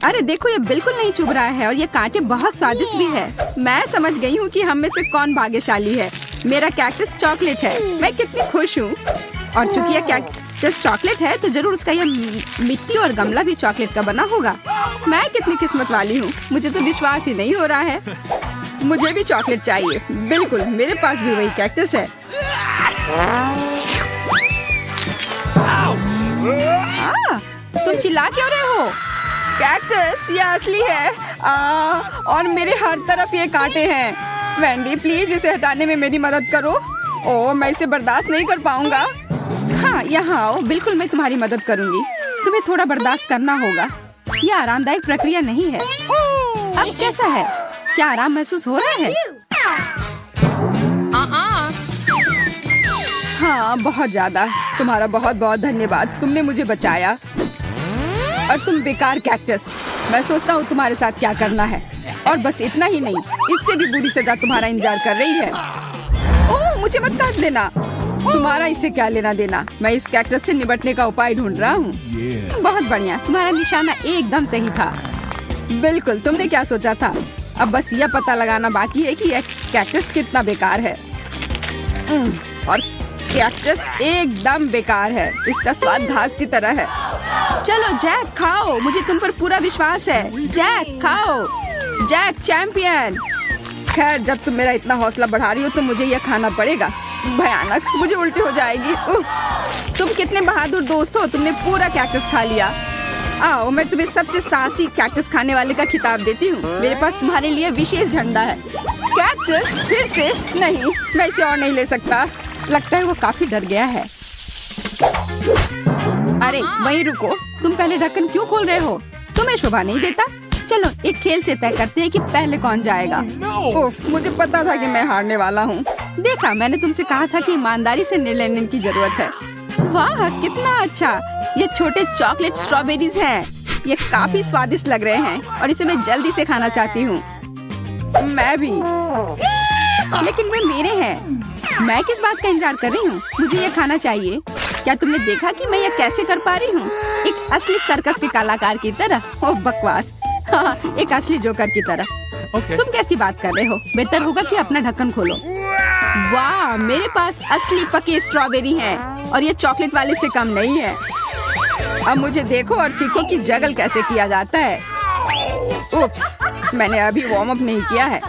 अरे देखो, ये बिल्कुल नहीं चुभ रहा है और ये कांटे बहुत स्वादिष्ट भी है। मैं समझ गई हूँ कि हम में से कौन भाग्यशाली है। मेरा कैक्टस चॉकलेट है। मैं कितनी खुश हूँ। और चूंकि यह कैक्टस चॉकलेट है तो जरूर उसका यह मिट्टी और गमला भी चॉकलेट का बना होगा। मैं कितनी किस्मत वाली हूँ। मुझे तो विश्वास ही नहीं हो रहा है। मुझे भी चॉकलेट चाहिए। बिल्कुल, मेरे पास भी वही कैक्टस है। तुम चिल्ला क्यों रहे हो? कैक्टस ये असली है। और मेरे हर तरफ ये कांटे हैं। वेंडी, प्लीज इसे हटाने में मेरी मदद करो। ओह, मैं इसे बर्दाश्त नहीं कर पाऊंगा। हाँ, यहाँ आओ, बिल्कुल मैं तुम्हारी मदद करूंगी। तुम्हें थोड़ा बर्दाश्त करना होगा। यह आरामदायक प्रक्रिया नहीं है। अब कैसा है? क्या आराम महसूस हो रहा है? हाँ, बहुत ज्यादा। तुम्हारा बहुत बहुत धन्यवाद, तुमने मुझे बचाया। और तुम बेकार कैक्टस, मैं सोचता हूँ तुम्हारे साथ क्या करना है। और बस इतना ही नहीं, इससे भी बुरी सजा तुम्हारा इंतजार कर रही है। ओह, मुझे मत काट देना। तुम्हारा इससे क्या लेना देना? मैं इस कैक्टस से निपटने का उपाय ढूंढ रहा हूँ। बहुत बढ़िया, तुम्हारा निशाना एकदम सही था। बिल्कुल, तुमने क्या सोचा था? अब बस यह पता लगाना बाकी है कि यह कैक्टस कितना बेकार है। और कैक्टस एकदम बेकार है। इसका स्वाद घास की तरह है। चलो जैक, खाओ, मुझे तुम पर पूरा विश्वास है। जैक, खाओ। Jack champion. खैर, जब तुम मेरा इतना हौसला बढ़ा रही हो तो मुझे यह खाना पड़ेगा। भयानक, मुझे उल्टी हो जाएगी। तुम कितने बहादुर दोस्त हो, तुमने पूरा कैक्टस खा लिया। आओ, मैं तुम्हें सबसे साहसी कैक्टस खाने वाले का खिताब देती हूँ। मेरे पास तुम्हारे लिए विशेष झंडा है। कैक्टस फिर से नहीं, मैं इसे और नहीं ले सकता। लगता है वो काफी डर गया है। अरे वहीं रुको, तुम पहले ढक्कन क्यों खोल रहे हो? तुम्हें शोभा नहीं देता? चलो एक खेल से तय करते हैं कि पहले कौन जाएगा। उफ, मुझे पता था कि मैं हारने वाला हूँ। देखा, मैंने तुमसे कहा था कि ईमानदारी से निर्णय लेने की जरूरत है। वाह, कितना अच्छा! ये छोटे चॉकलेट स्ट्रॉबेरीज हैं। ये काफी स्वादिष्ट लग रहे हैं और इसे मैं जल्दी से खाना चाहती हूँ। मैं भी। लेकिन वे मेरे हैं। मैं किस बात का इंतजार कर रही हूँ? मुझे ये खाना चाहिए। क्या तुमने देखा कि मैं ये कैसे कर पा रही हूँ? एक असली सर्कस के कलाकार की तरह। ओह बकवास। हाँ, एक असली जोकर की तरह। तुम कैसी बात कर रहे हो? बेहतर होगा कि अपना ढक्कन खोलो। वाह, मेरे पास असली पके स्ट्रॉबेरी हैं और ये चॉकलेट वाले से कम नहीं है। अब मुझे देखो और सीखो कि जगल कैसे किया जाता है। उप्स, मैंने अभी वार्म अप नहीं किया है।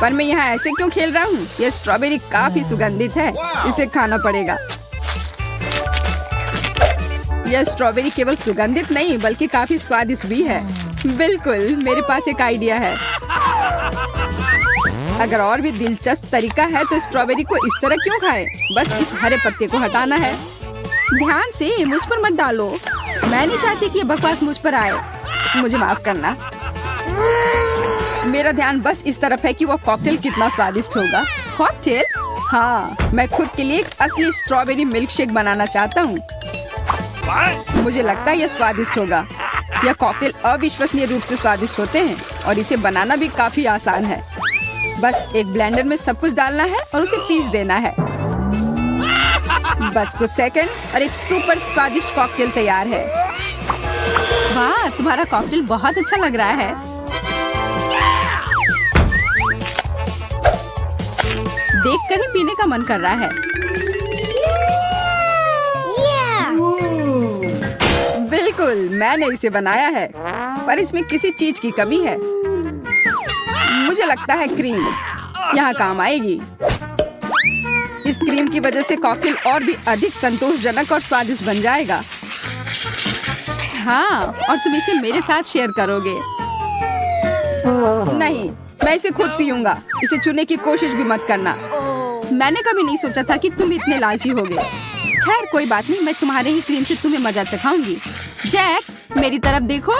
पर मैं यहाँ ऐसे क्यों खेल रहा हूँ? ये स्ट्रॉबेरी काफी सुगंधित है, इसे खाना पड़ेगा। यह स्ट्रॉबेरी केवल सुगंधित नहीं बल्कि काफी स्वादिष्ट भी है। बिल्कुल, मेरे पास एक आइडिया है। अगर और भी दिलचस्प तरीका है तो स्ट्रॉबेरी को इस तरह क्यों खाएं? बस इस हरे पत्ते को हटाना है। ध्यान से, मुझ पर मत डालो। मैं नहीं चाहती कि ये बकवास मुझ पर आए। मुझे माफ करना। मेरा ध्यान बस इस तरफ है कि वो कॉकटेल कितना स्वादिष्ट होगा। कॉकटेल? हाँ, मैं खुद के लिए एक असली स्ट्रॉबेरी मिल्क शेक बनाना चाहता हूँ। मुझे लगता है यह स्वादिष्ट होगा। यह कॉकटेल अविश्वसनीय रूप से स्वादिष्ट होते हैं और इसे बनाना भी काफी आसान है। बस एक ब्लेंडर में सब कुछ डालना है और उसे पीस देना है। बस कुछ सेकंड और एक सुपर स्वादिष्ट कॉकटेल तैयार है। वाह, तुम्हारा कॉकटेल बहुत अच्छा लग रहा है। देखकर ही पीने का मन कर रहा है। बिल्कुल, मैंने इसे बनाया है, पर इसमें किसी चीज की कमी है। मुझे लगता है क्रीम यहाँ काम आएगी। इस क्रीम की वजह से कॉकटेल और भी अधिक संतोषजनक और स्वादिष्ट बन जाएगा। हाँ, और तुम इसे मेरे साथ शेयर करोगे। नहीं, मैं इसे खुद पीऊंगा। इसे चुनने की कोशिश भी मत करना। मैंने कभी नहीं सोचा था कि तुम इतने लालची होगे। खैर कोई बात नहीं, मैं तुम्हारे ही क्रीम से तुम्हें मजा चखाऊंगी। जैक, मेरी तरफ देखो।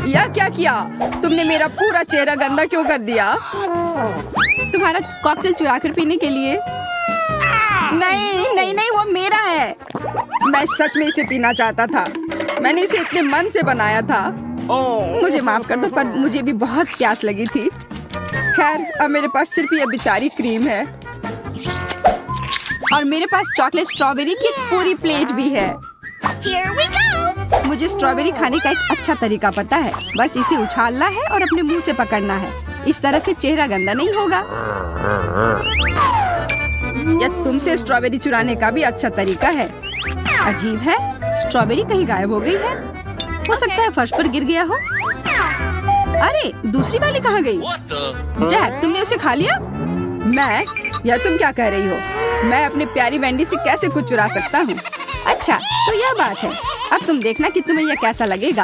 यह क्या किया? तुमने मेरा पूरा चेहरा गंदा क्यों कर दिया? तुम्हारा कॉकटेल चुरा कर पीने के लिए? नहीं नहीं नहीं, वो मेरा है। मैं सच में इसे पीना चाहता था। मैंने इसे इतने मन से बनाया था। मुझे माफ कर दो, पर मुझे भी बहुत प्यास लगी थी। खैर, अब मेरे पास सिर्फ ये बेचारी क्रीम है और मेरे पास चॉकलेट स्ट्रॉबेरी की एक पूरी प्लेट भी है। Here we go! मुझे स्ट्रॉबेरी खाने का एक अच्छा तरीका पता है। बस इसे उछालना है और अपने मुंह से पकड़ना है। इस तरह से चेहरा गंदा नहीं होगा। यह तुमसे स्ट्रॉबेरी चुराने का भी अच्छा तरीका है। अजीब है, स्ट्रॉबेरी कहीं गायब हो गई है। हो सकता है फर्श पर गिर गया हो। अरे, दूसरी वाली कहाँ गई? जैक, तुमने उसे खा लिया? मैं? या तुम क्या कह रही हो? मैं अपनी प्यारी वेंडी से कैसे कुछ चुरा सकता हूँ? अच्छा, तो यह बात है। अब तुम देखना कि तुम्हें यह कैसा लगेगा।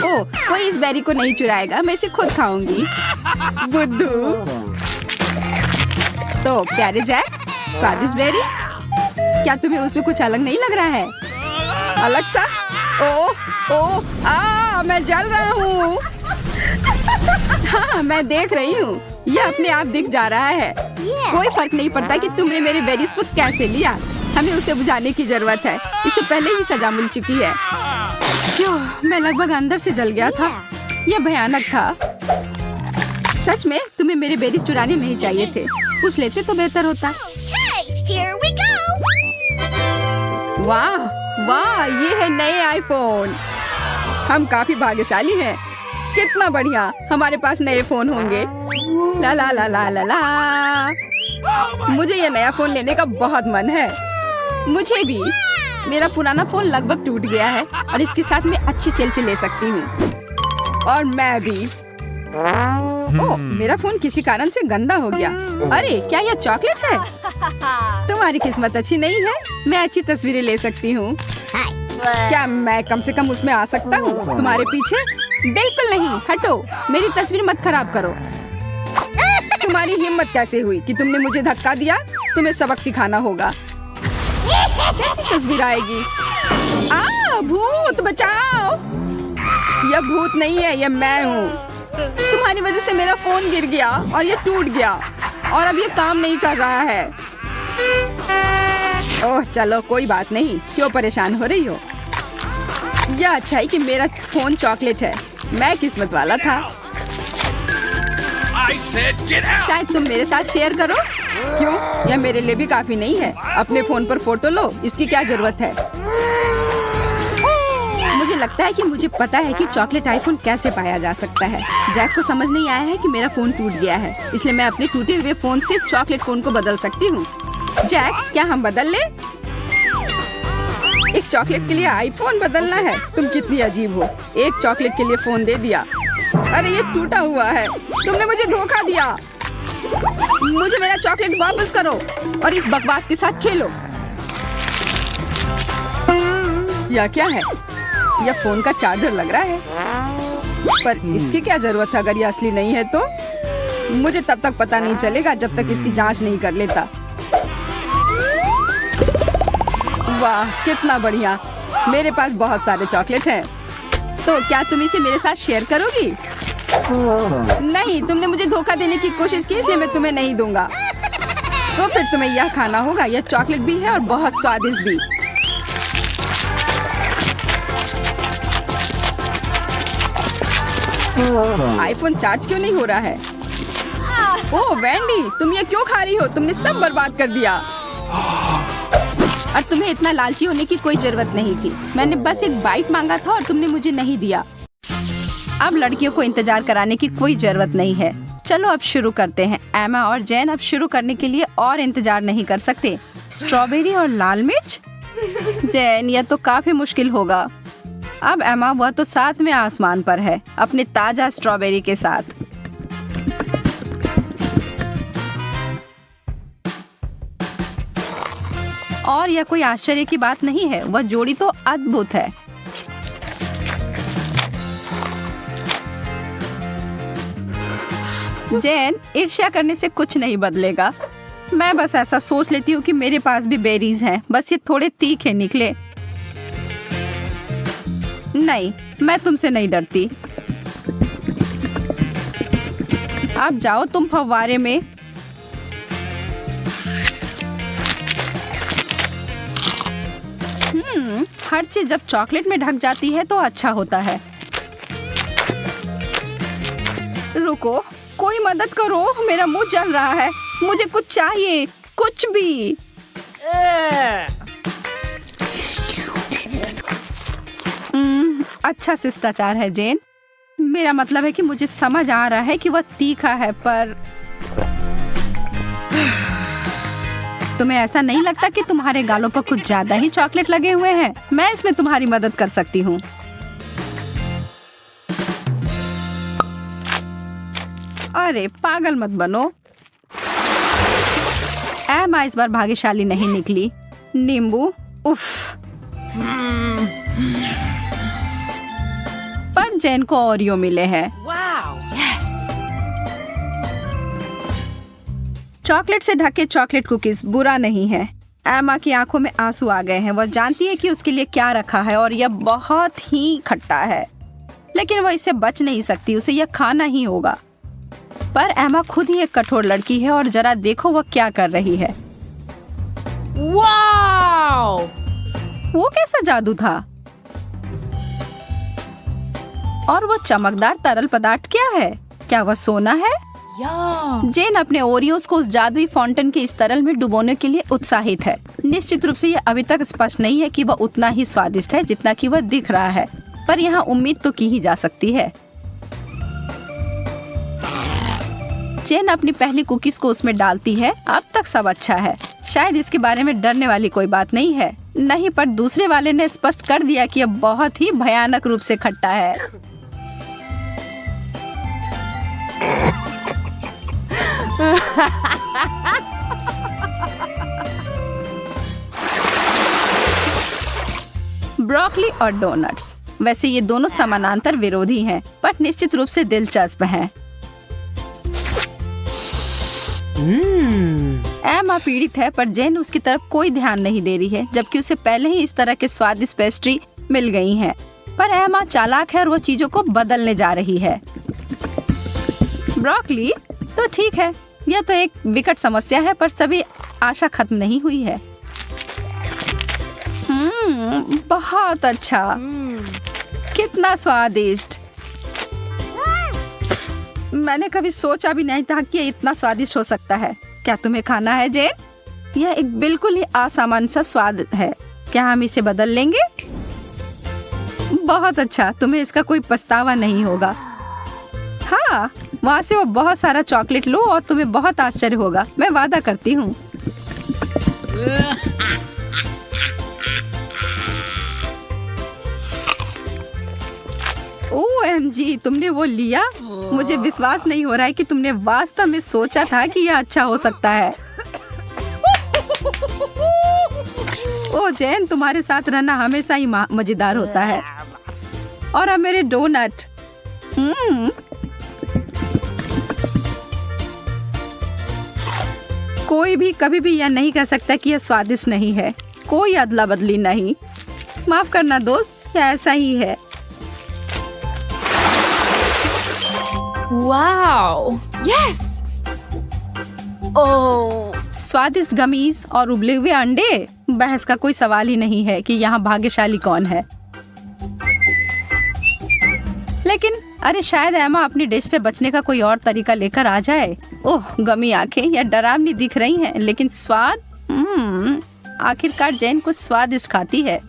ओह, कोई इस बेरी को नहीं चुराएगा। मैं इसे खुद खाऊंगी। बुद्धू। तो प्यारे जैक, स्वादिष्ट बेरी, क्या तुम्हें उसमें कुछ अलग नहीं लग रहा है? अलग सा? ओह ओह, मैं जल रहा हूँ। हाँ, मैं देख रही हूँ। यह अपने आप दिख जा रहा है। कोई फर्क नहीं पड़ता कि तुमने मेरे बेरीज को कैसे लिया। हमें उसे बुझाने की जरूरत है। इसे पहले ही सजा मिल चुकी है। क्यों, मैं लगभग अंदर से जल गया था। यह भयानक था। सच में तुम्हें मेरे बेरीज चुराने नहीं चाहिए थे। पूछ लेते तो बेहतर होता। Okay, here we go! वाह वाह, ये है नए आईफोन। हम काफी भाग्यशाली हैं। कितना बढ़िया, हमारे पास नए फोन होंगे। ला ला ला ला ला ला। मुझे ये नया फोन लेने का बहुत मन है। मुझे भी। मेरा पुराना फोन लगभग टूट गया है और इसके साथ मैं अच्छी सेल्फी ले सकती हूँ। और मैं भी। ओह, मेरा फोन किसी कारण से गंदा हो गया। अरे, क्या यह चॉकलेट है? तुम्हारी किस्मत अच्छी नहीं है। मैं अच्छी तस्वीरें ले सकती हूँ। क्या मैं कम से कम उसमें आ सकता हूँ तुम्हारे पीछे? बिल्कुल नहीं, हटो। मेरी तस्वीर मत खराब करो। तुम्हारी हिम्मत कैसे हुई कि तुमने मुझे धक्का दिया? तुम्हें सबक सिखाना होगा। कैसी तस्वीर आएगी? भूत बचाओ! यह भूत नहीं है, यह मैं हूँ। तुम्हारी वजह से मेरा फोन गिर गया और ये टूट गया और अब ये काम नहीं कर रहा है। ओह चलो कोई बात नहीं, क्यों परेशान हो रही हो? यह अच्छा है कि मेरा फोन चॉकलेट है। मैं किस्मत वाला था। शायद तुम मेरे साथ शेयर करो। क्यों? यह मेरे लिए भी काफी नहीं है। अपने फोन पर फोटो लो, इसकी क्या जरूरत है? मुझे लगता है कि मुझे पता है कि चॉकलेट आईफोन कैसे पाया जा सकता है। जैक को समझ नहीं आया है कि मेरा फोन टूट गया है, इसलिए मैं अपने टूटे हुए फोन से चॉकलेट फोन को बदल सकती हूँ। जैक, क्या हम बदल ले? एक चॉकलेट के लिए आईफोन बदलना है? तुम कितनी अजीब हो। एक चॉकलेट के लिए फोन दे दिया। अरे ये टूटा हुआ है। तुमने मुझे धोखा दिया। मुझे मेरा चॉकलेट वापस करो और इस बकवास के साथ खेलो। यह क्या है? यह फोन का चार्जर लग रहा है, पर इसकी क्या जरूरत है? अगर यह असली नहीं है तो मुझे तब तक पता नहीं चलेगा जब तक इसकी जांच नहीं कर लेता। वाह कितना बढ़िया, मेरे पास बहुत सारे चॉकलेट हैं। तो क्या तुम इसे मेरे साथ शेयर करोगी? नहीं, तुमने मुझे धोखा देने की कोशिश की, इसलिए मैं तुम्हें नहीं दूंगा। तो फिर तुम्हें यह खाना होगा। यह चॉकलेट भी है और बहुत स्वादिष्ट भी। आईफोन चार्ज क्यों नहीं हो रहा है? ओह वेंडी, तुम ये क्यों खा रही हो? तुमने सब बर्बाद कर दिया। और तुम्हें इतना लालची होने की कोई जरूरत नहीं थी। मैंने बस एक बाइट मांगा था और तुमने मुझे नहीं दिया। अब लड़कियों को इंतजार कराने की कोई जरूरत नहीं है। चलो अब शुरू करते हैं। एमा और जैन अब शुरू करने के लिए और इंतजार नहीं कर सकते। स्ट्रॉबेरी और लाल मिर्च? जैन, यह तो काफी मुश्किल होगा। अब एमा, वह तो साथ में आसमान पर है अपने ताजा स्ट्रॉबेरी के साथ। और यह कोई आश्चर्य की बात नहीं है, वह जोड़ी तो अद्भुत है। जैन, ईर्ष्या करने से कुछ नहीं बदलेगा। मैं बस ऐसा सोच लेती हूँ कि मेरे पास भी बेरीज हैं, बस ये थोड़े तीखे निकले। नहीं, मैं तुमसे नहीं डरती। अब जाओ तुम फव्वारे में। हर चीज जब चॉकलेट में ढक जाती है तो अच्छा होता है। रुको, कोई मदद करो, मेरा मुंह जल रहा है। मुझे कुछ चाहिए, कुछ भी। अच्छा शिष्टाचार है जैन। मेरा मतलब है कि मुझे समझ आ रहा है कि वह तीखा है, पर तुम्हें ऐसा नहीं लगता कि तुम्हारे गालों पर कुछ ज्यादा ही चॉकलेट लगे हुए हैं? मैं इसमें तुम्हारी मदद कर सकती हूँ। अरे पागल मत बनो। एमा इस बार भाग्यशाली नहीं निकली। नींबू, उफ। पर जैन को ओरियो मिले हैं। चॉकलेट से ढके चॉकलेट कुकीज बुरा नहीं है। एमा की आंखों में आंसू आ गए हैं। वह जानती है कि उसके लिए क्या रखा है और यह बहुत ही खट्टा है, लेकिन वह इससे बच नहीं सकती, उसे यह खाना ही होगा। पर एमा खुद ही एक कठोर लड़की है और जरा देखो वह क्या कर रही है। वाओ! वो कैसा जादू था? और वो चमकदार तरल पदार्थ क्या है? क्या वह सोना है? जैन अपने ओरियोस को उस जादुई फाउंटेन के इस तरल में डुबोने के लिए उत्साहित है। निश्चित रूप से यह अभी तक स्पष्ट नहीं है कि वह उतना ही स्वादिष्ट है जितना कि वह दिख रहा है, पर यहाँ उम्मीद तो की ही जा सकती है। जैन अपनी पहली कुकीज को उसमें डालती है। अब तक सब अच्छा है, शायद इसके बारे में डरने वाली कोई बात नहीं है। नहीं, पर दूसरे वाले ने स्पष्ट कर दिया कि यह बहुत ही भयानक रूप से खट्टा है। ब्रोकली और डोनट्स, वैसे ये दोनों समानांतर विरोधी हैं, पर निश्चित रूप से दिलचस्प हैं। एमा पीड़ित है पर जेन उसकी तरफ कोई ध्यान नहीं दे रही है, जबकि उसे पहले ही इस तरह के स्वादिष्ट पेस्ट्री मिल गई हैं। पर एमा चालाक है और वो चीजों को बदलने जा रही है। ब्रोकली तो ठीक है, यह तो एक विकट समस्या है, पर सभी आशा खत्म नहीं हुई है। बहुत अच्छा, कितना स्वादिष्ट। मैंने कभी सोचा भी नहीं था कि ये इतना स्वादिष्ट हो सकता है। क्या तुम्हें खाना है जेन? यह एक बिल्कुल ही असामान्य सा स्वाद है। क्या हम इसे बदल लेंगे? बहुत अच्छा, तुम्हें इसका कोई पछतावा नहीं होगा। हाँ, वहाँ से वो बहुत सारा चॉकलेट लो और तुम्हें बहुत आश्चर्य होगा, मैं वादा करती हूँ। OMG, तुमने वो लिया? मुझे विश्वास नहीं हो रहा है कि तुमने वास्तव में सोचा था कि यह अच्छा हो सकता है। ओ जैन, तुम्हारे साथ रहना हमेशा ही मजेदार होता है। और अब मेरे डोनट। कोई भी कभी भी यह नहीं कह सकता कि यह स्वादिष्ट नहीं है। कोई अदला बदली नहीं। माफ करना दोस्त, यह ऐसा ही है। Wow, yes. ओह, स्वादिष्ट गमीज और उबले हुए अंडे। बहस का कोई सवाल ही नहीं है कि यहाँ भाग्यशाली कौन है। लेकिन अरे शायद एमा अपनी डिश से बचने का कोई और तरीका लेकर आ जाए। ओह, गमी आंखें या डरावनी दिख रही हैं, लेकिन स्वाद आखिरकार जैन कुछ स्वादिष्ट खाती है।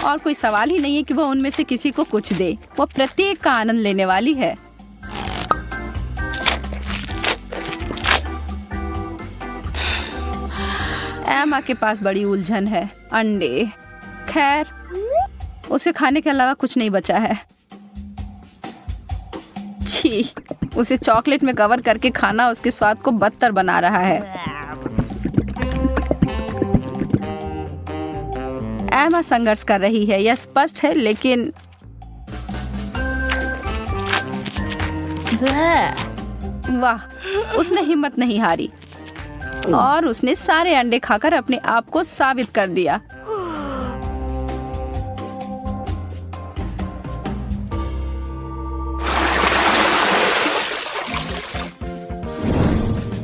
और कोई सवाल ही नहीं है कि वो उनमें से किसी को कुछ दे। वो प्रत्येक का आनंद लेने वाली है। एमा के पास बड़ी उलझन है। अंडे, खैर उसे खाने के अलावा कुछ नहीं बचा है। छी, उसे चॉकलेट में कवर करके खाना उसके स्वाद को बदतर बना रहा है। एमा संघर्ष कर रही है, यह स्पष्ट है, लेकिन वाह, उसने हिम्मत नहीं हारी और उसने सारे अंडे खाकर अपने आप को साबित कर दिया।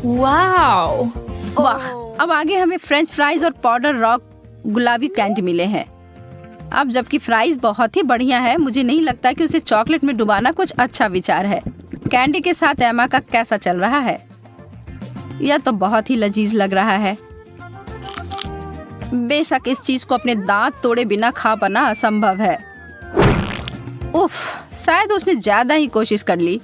वाओ, वाह, अब आगे हमें फ्रेंच फ्राइज और पाउडर रॉक गुलाबी कैंडी मिले हैं। अब जबकि फ्राइज बहुत ही बढ़िया है, मुझे नहीं लगता कि उसे चॉकलेट में डुबाना कुछ अच्छा विचार है। कैंडी के साथ एमा का कैसा चल रहा है? यह तो बहुत ही लजीज लग रहा है। बेशक इस चीज को अपने दांत तोड़े बिना खा पाना असंभव है। उफ, शायद उसने ज्यादा ही कोशिश कर ली।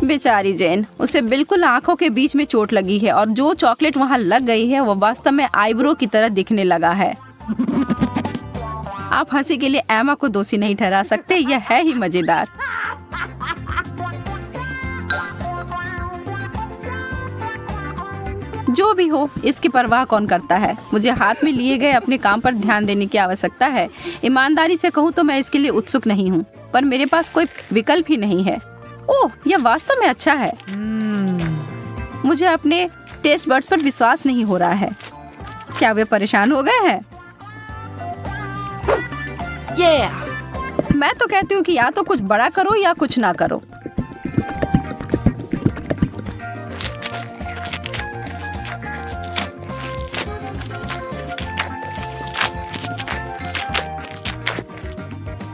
बेचारी जैन, उसे बिल्कुल आंखों के बीच में चोट लगी है और जो चॉकलेट वहां लग गई है वो वास्तव में आईब्रो की तरह दिखने लगा है। आप हंसी के लिए एमा को दोषी नहीं ठहरा सकते, यह है ही मजेदार। जो भी हो, इसकी परवाह कौन करता है। मुझे हाथ में लिए गए अपने काम पर ध्यान देने की आवश्यकता है। ईमानदारी से कहूँ तो मैं इसके लिए उत्सुक नहीं हूँ, पर मेरे पास कोई विकल्प ही नहीं है। ओह, यह वास्तव में अच्छा है। मुझे अपने टेस्ट बड्स पर विश्वास नहीं हो रहा है। क्या वे परेशान हो गए हैं? मैं तो कहती हूँ कि या तो कुछ बड़ा करो या कुछ ना करो।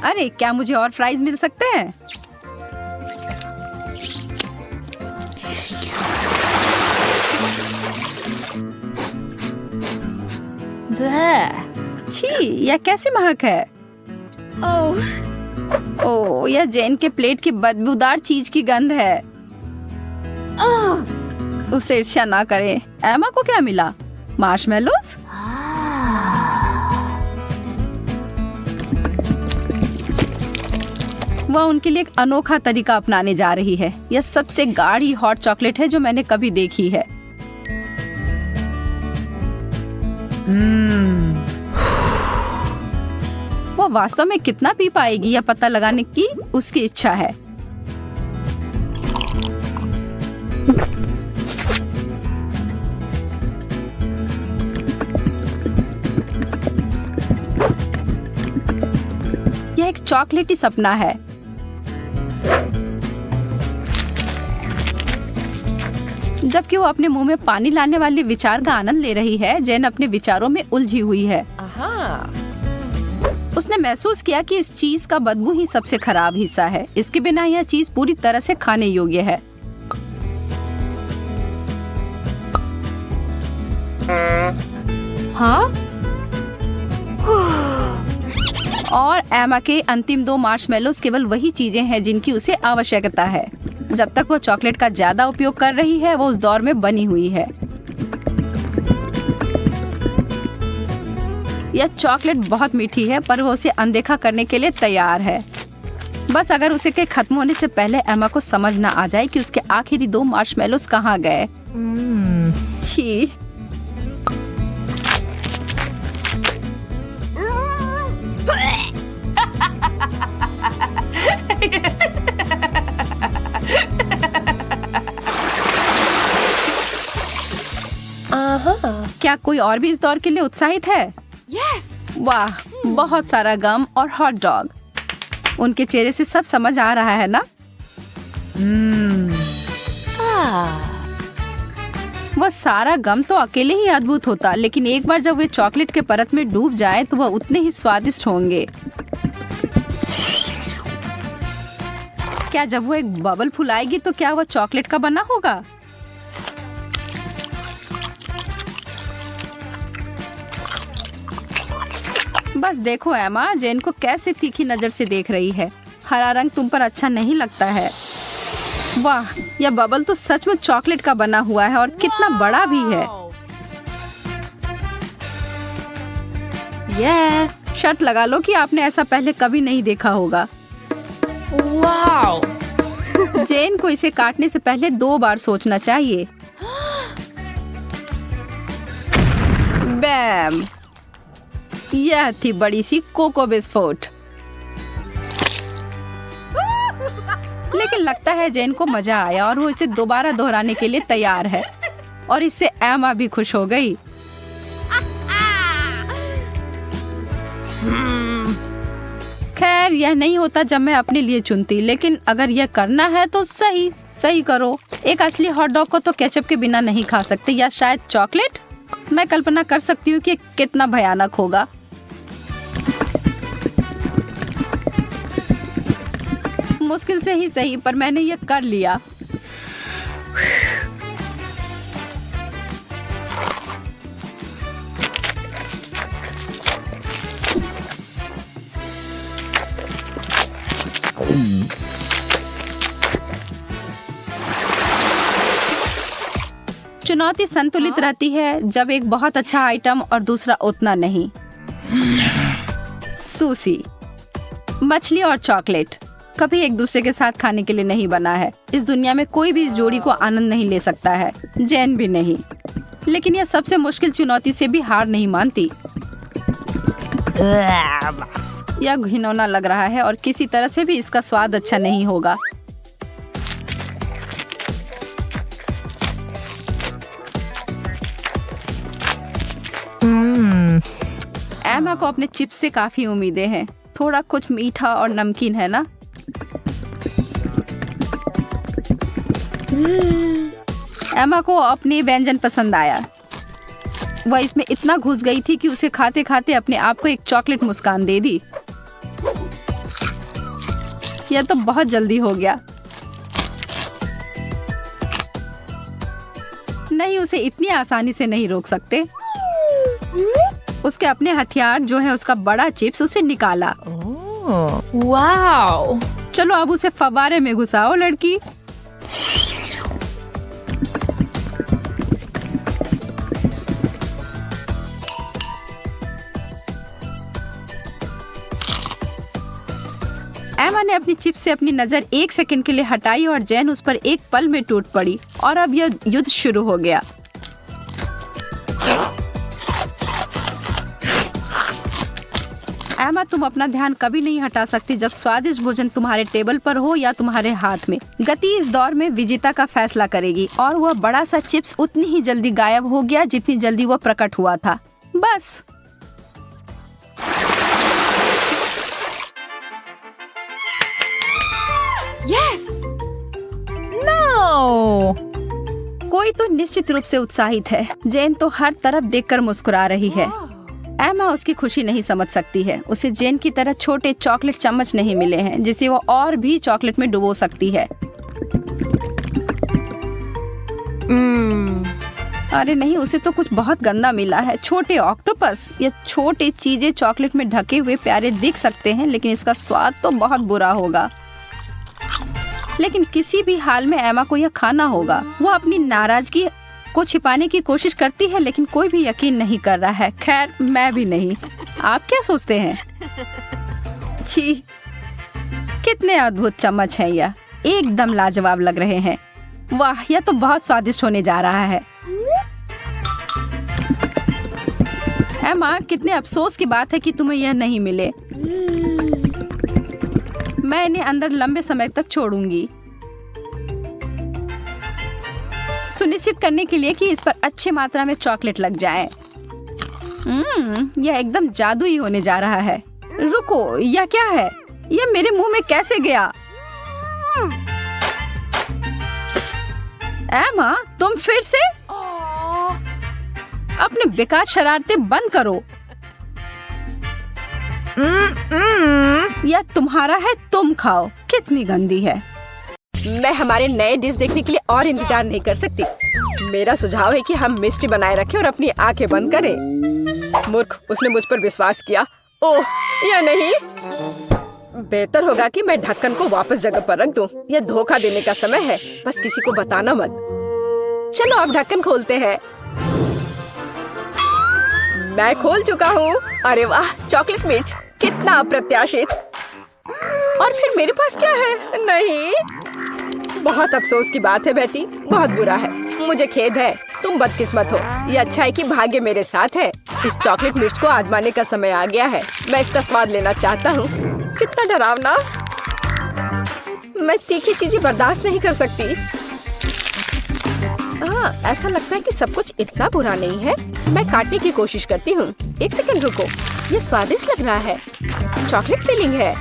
अरे, क्या मुझे और फ्राइज मिल सकते हैं? छी, यह कैसी महक है? ओह, यह जैन के प्लेट की बदबूदार चीज की गंध है। उसे ईर्ष्या ना करें। एमा को क्या मिला? मार्शमेलोस? वह उनके लिए एक अनोखा तरीका अपनाने जा रही है। यह सबसे गाढ़ी हॉट चॉकलेट है जो मैंने कभी देखी है। वो वास्तव में कितना पी पाएगी यह पता लगाने की उसकी इच्छा है। चॉकलेट ही सपना है। जबकि वो अपने मुंह में पानी लाने वाले विचार का आनंद ले रही है, जेन अपने विचारों में उलझी हुई है। उसने महसूस किया कि इस चीज का बदबू ही सबसे खराब हिस्सा है। इसके बिना यह चीज पूरी तरह से खाने योग्य है। Huh? और एमा के अंतिम 2 मार्शमेलोस केवल वही चीजें हैं जिनकी उसे आवश्यकता है। जब तक वो चॉकलेट का ज्यादा उपयोग कर रही है, वो उस दौर में बनी हुई है। यह चॉकलेट बहुत मीठी है, पर वो उसे अनदेखा करने के लिए तैयार है। बस अगर उसे के खत्म होने से पहले एमा को समझ ना आ जाए कि उसके आखिरी 2 मार्शमेलोस कहाँ गए। छी। क्या कोई और भी इस दौर के लिए उत्साहित है? Yes. वाह, बहुत सारा गम और हॉट डॉग। उनके चेहरे से सब समझ आ रहा है ना? वह सारा गम तो अकेले ही अद्भुत होता, लेकिन एक बार जब वे चॉकलेट के परत में डूब जाए तो वह उतने ही स्वादिष्ट होंगे। क्या जब वो एक बबल फुलाएगी तो क्या वह चॉकलेट का बना होगा? बस देखो एमा, जेन को कैसे तीखी नजर से देख रही है। हरा रंग तुम पर अच्छा नहीं लगता है। वाह, यह बबल तो सच में चॉकलेट का बना हुआ है और कितना बड़ा भी है। Yeah. शर्त लगा लो कि आपने ऐसा पहले कभी नहीं देखा होगा। Wow. जेन को इसे काटने से पहले 2 बार सोचना चाहिए। बैम, यह थी बड़ी सी कोको बिस्कुट। लेकिन लगता है जेन को मजा आया और वो इसे दोबारा दोहराने के लिए तैयार है। और इससे एमा भी खुश हो गई। खैर, यह नहीं होता जब मैं अपने लिए चुनती, लेकिन अगर यह करना है तो सही सही करो। एक असली हॉट डॉग को तो केचप के बिना नहीं खा सकते, या शायद चॉकलेट। मैं कल्पना कर सकती हूँ कि कितना भयानक होगा। मुश्किल से ही सही, पर मैंने ये कर लिया। चुनौती संतुलित रहती है जब एक बहुत अच्छा आइटम और दूसरा उतना नहीं। सूसी, मछली और चॉकलेट कभी एक दूसरे के साथ खाने के लिए नहीं बना है। इस दुनिया में कोई भी इस जोड़ी को आनंद नहीं ले सकता है, जैन भी नहीं। लेकिन यह सबसे मुश्किल चुनौती से भी हार नहीं मानती। यह घिनौना लग रहा है और किसी तरह से भी इसका स्वाद अच्छा नहीं होगा। एमा को अपने चिप्स से काफी उम्मीदें हैं। थोड़ा कुछ मीठा और नमकीन है ना? एमा को अपनी व्यंजन पसंद आया। वह इसमें इतना घुस गई थी कि उसे खाते खाते अपने आप को एक चॉकलेट मुस्कान दे दी। यह तो बहुत जल्दी हो गया। नहीं, उसे इतनी आसानी से नहीं रोक सकते। उसके अपने हथियार जो है उसका बड़ा चिप्स उसे निकाला। Wow. चलो अब उसे फव्वारे में घुसाओ लड़की। एमा ने अपनी चिप्स से अपनी नजर 1 सेकंड के लिए हटाई और जैन उस पर एक पल में टूट पड़ी और अब यह युद्ध शुरू हो गया। एमा, तुम अपना ध्यान कभी नहीं हटा सकती जब स्वादिष्ट भोजन तुम्हारे टेबल पर हो या तुम्हारे हाथ में। गति इस दौर में विजेता का फैसला करेगी और वह बड़ा सा चिप्स उतनी ही जल्दी गायब हो गया जितनी जल्दी वह प्रकट हुआ था। बस Yes. No. कोई तो निश्चित रूप से उत्साहित है। जेन तो हर तरफ देखकर मुस्कुरा रही है। एमा उसकी खुशी नहीं समझ सकती है। उसे जेन की तरह छोटे चॉकलेट चम्मच नहीं मिले हैं जिसे वो और भी चॉकलेट में डुबो सकती है। अरे नहीं, उसे तो कुछ बहुत गंदा मिला है। छोटे ऑक्टोपस या छोटे चीजें चॉकलेट में ढके हुए प्यारे दिख सकते हैं, लेकिन इसका स्वाद तो बहुत बुरा होगा। लेकिन किसी भी हाल में एमा को यह खाना होगा। वो अपनी नाराजगी को छिपाने की कोशिश करती है, लेकिन कोई भी यकीन नहीं कर रहा है। खैर, मैं भी नहीं। आप क्या सोचते हैं? छी, कितने अद्भुत चम्मच हैं यह। एकदम लाजवाब लग रहे हैं। वाह, यह तो बहुत स्वादिष्ट होने जा रहा है। एमा, कितने अफसोस की बात है कि तुम्हें यह नहीं मिले। मैं इन्हें अंदर लंबे समय तक छोड़ूंगी, सुनिश्चित करने के लिए कि इस पर अच्छी मात्रा में चॉकलेट लग जाए। यह एकदम जादुई होने जा रहा है। रुको, यह क्या है? यह मेरे मुंह में कैसे गया? एमा, तुम फिर से? अपने बेकार शरारतें बंद करो। यह तुम्हारा है, तुम खाओ। कितनी गंदी है। मैं हमारे नए डिश देखने के लिए और इंतजार नहीं कर सकती। मेरा सुझाव है कि हम मिष्टी बनाए रखें और अपनी आंखें बंद करें। मूर्ख, उसने मुझ पर विश्वास किया। ओह, यह नहीं। बेहतर होगा कि मैं ढक्कन को वापस जगह पर रख दूं। यह धोखा देने का समय है। बस किसी को बताना मत। चलो अब ढक्कन खोलते हैं। मैं खोल चुका हूँ। अरे वाह, चॉकलेट मिर्च, कितना अप्रत्याशित। और फिर मेरे पास क्या है? नहीं, बहुत अफसोस की बात है बेटी, बहुत बुरा है। मुझे खेद है, तुम बदकिस्मत हो। ये अच्छा है कि भाग्य मेरे साथ है। इस चॉकलेट मिर्च को आजमाने का समय आ गया है। मैं इसका स्वाद लेना चाहता हूँ। कितना डरावना। मैं तीखी चीजें बर्दाश्त नहीं कर सकती। ऐसा लगता है कि सब कुछ इतना बुरा नहीं है। मैं काटने की कोशिश करती हूँ। एक सेकंड रुको, ये स्वादिष्ट लग रहा है। चॉकलेट फिलिंग है।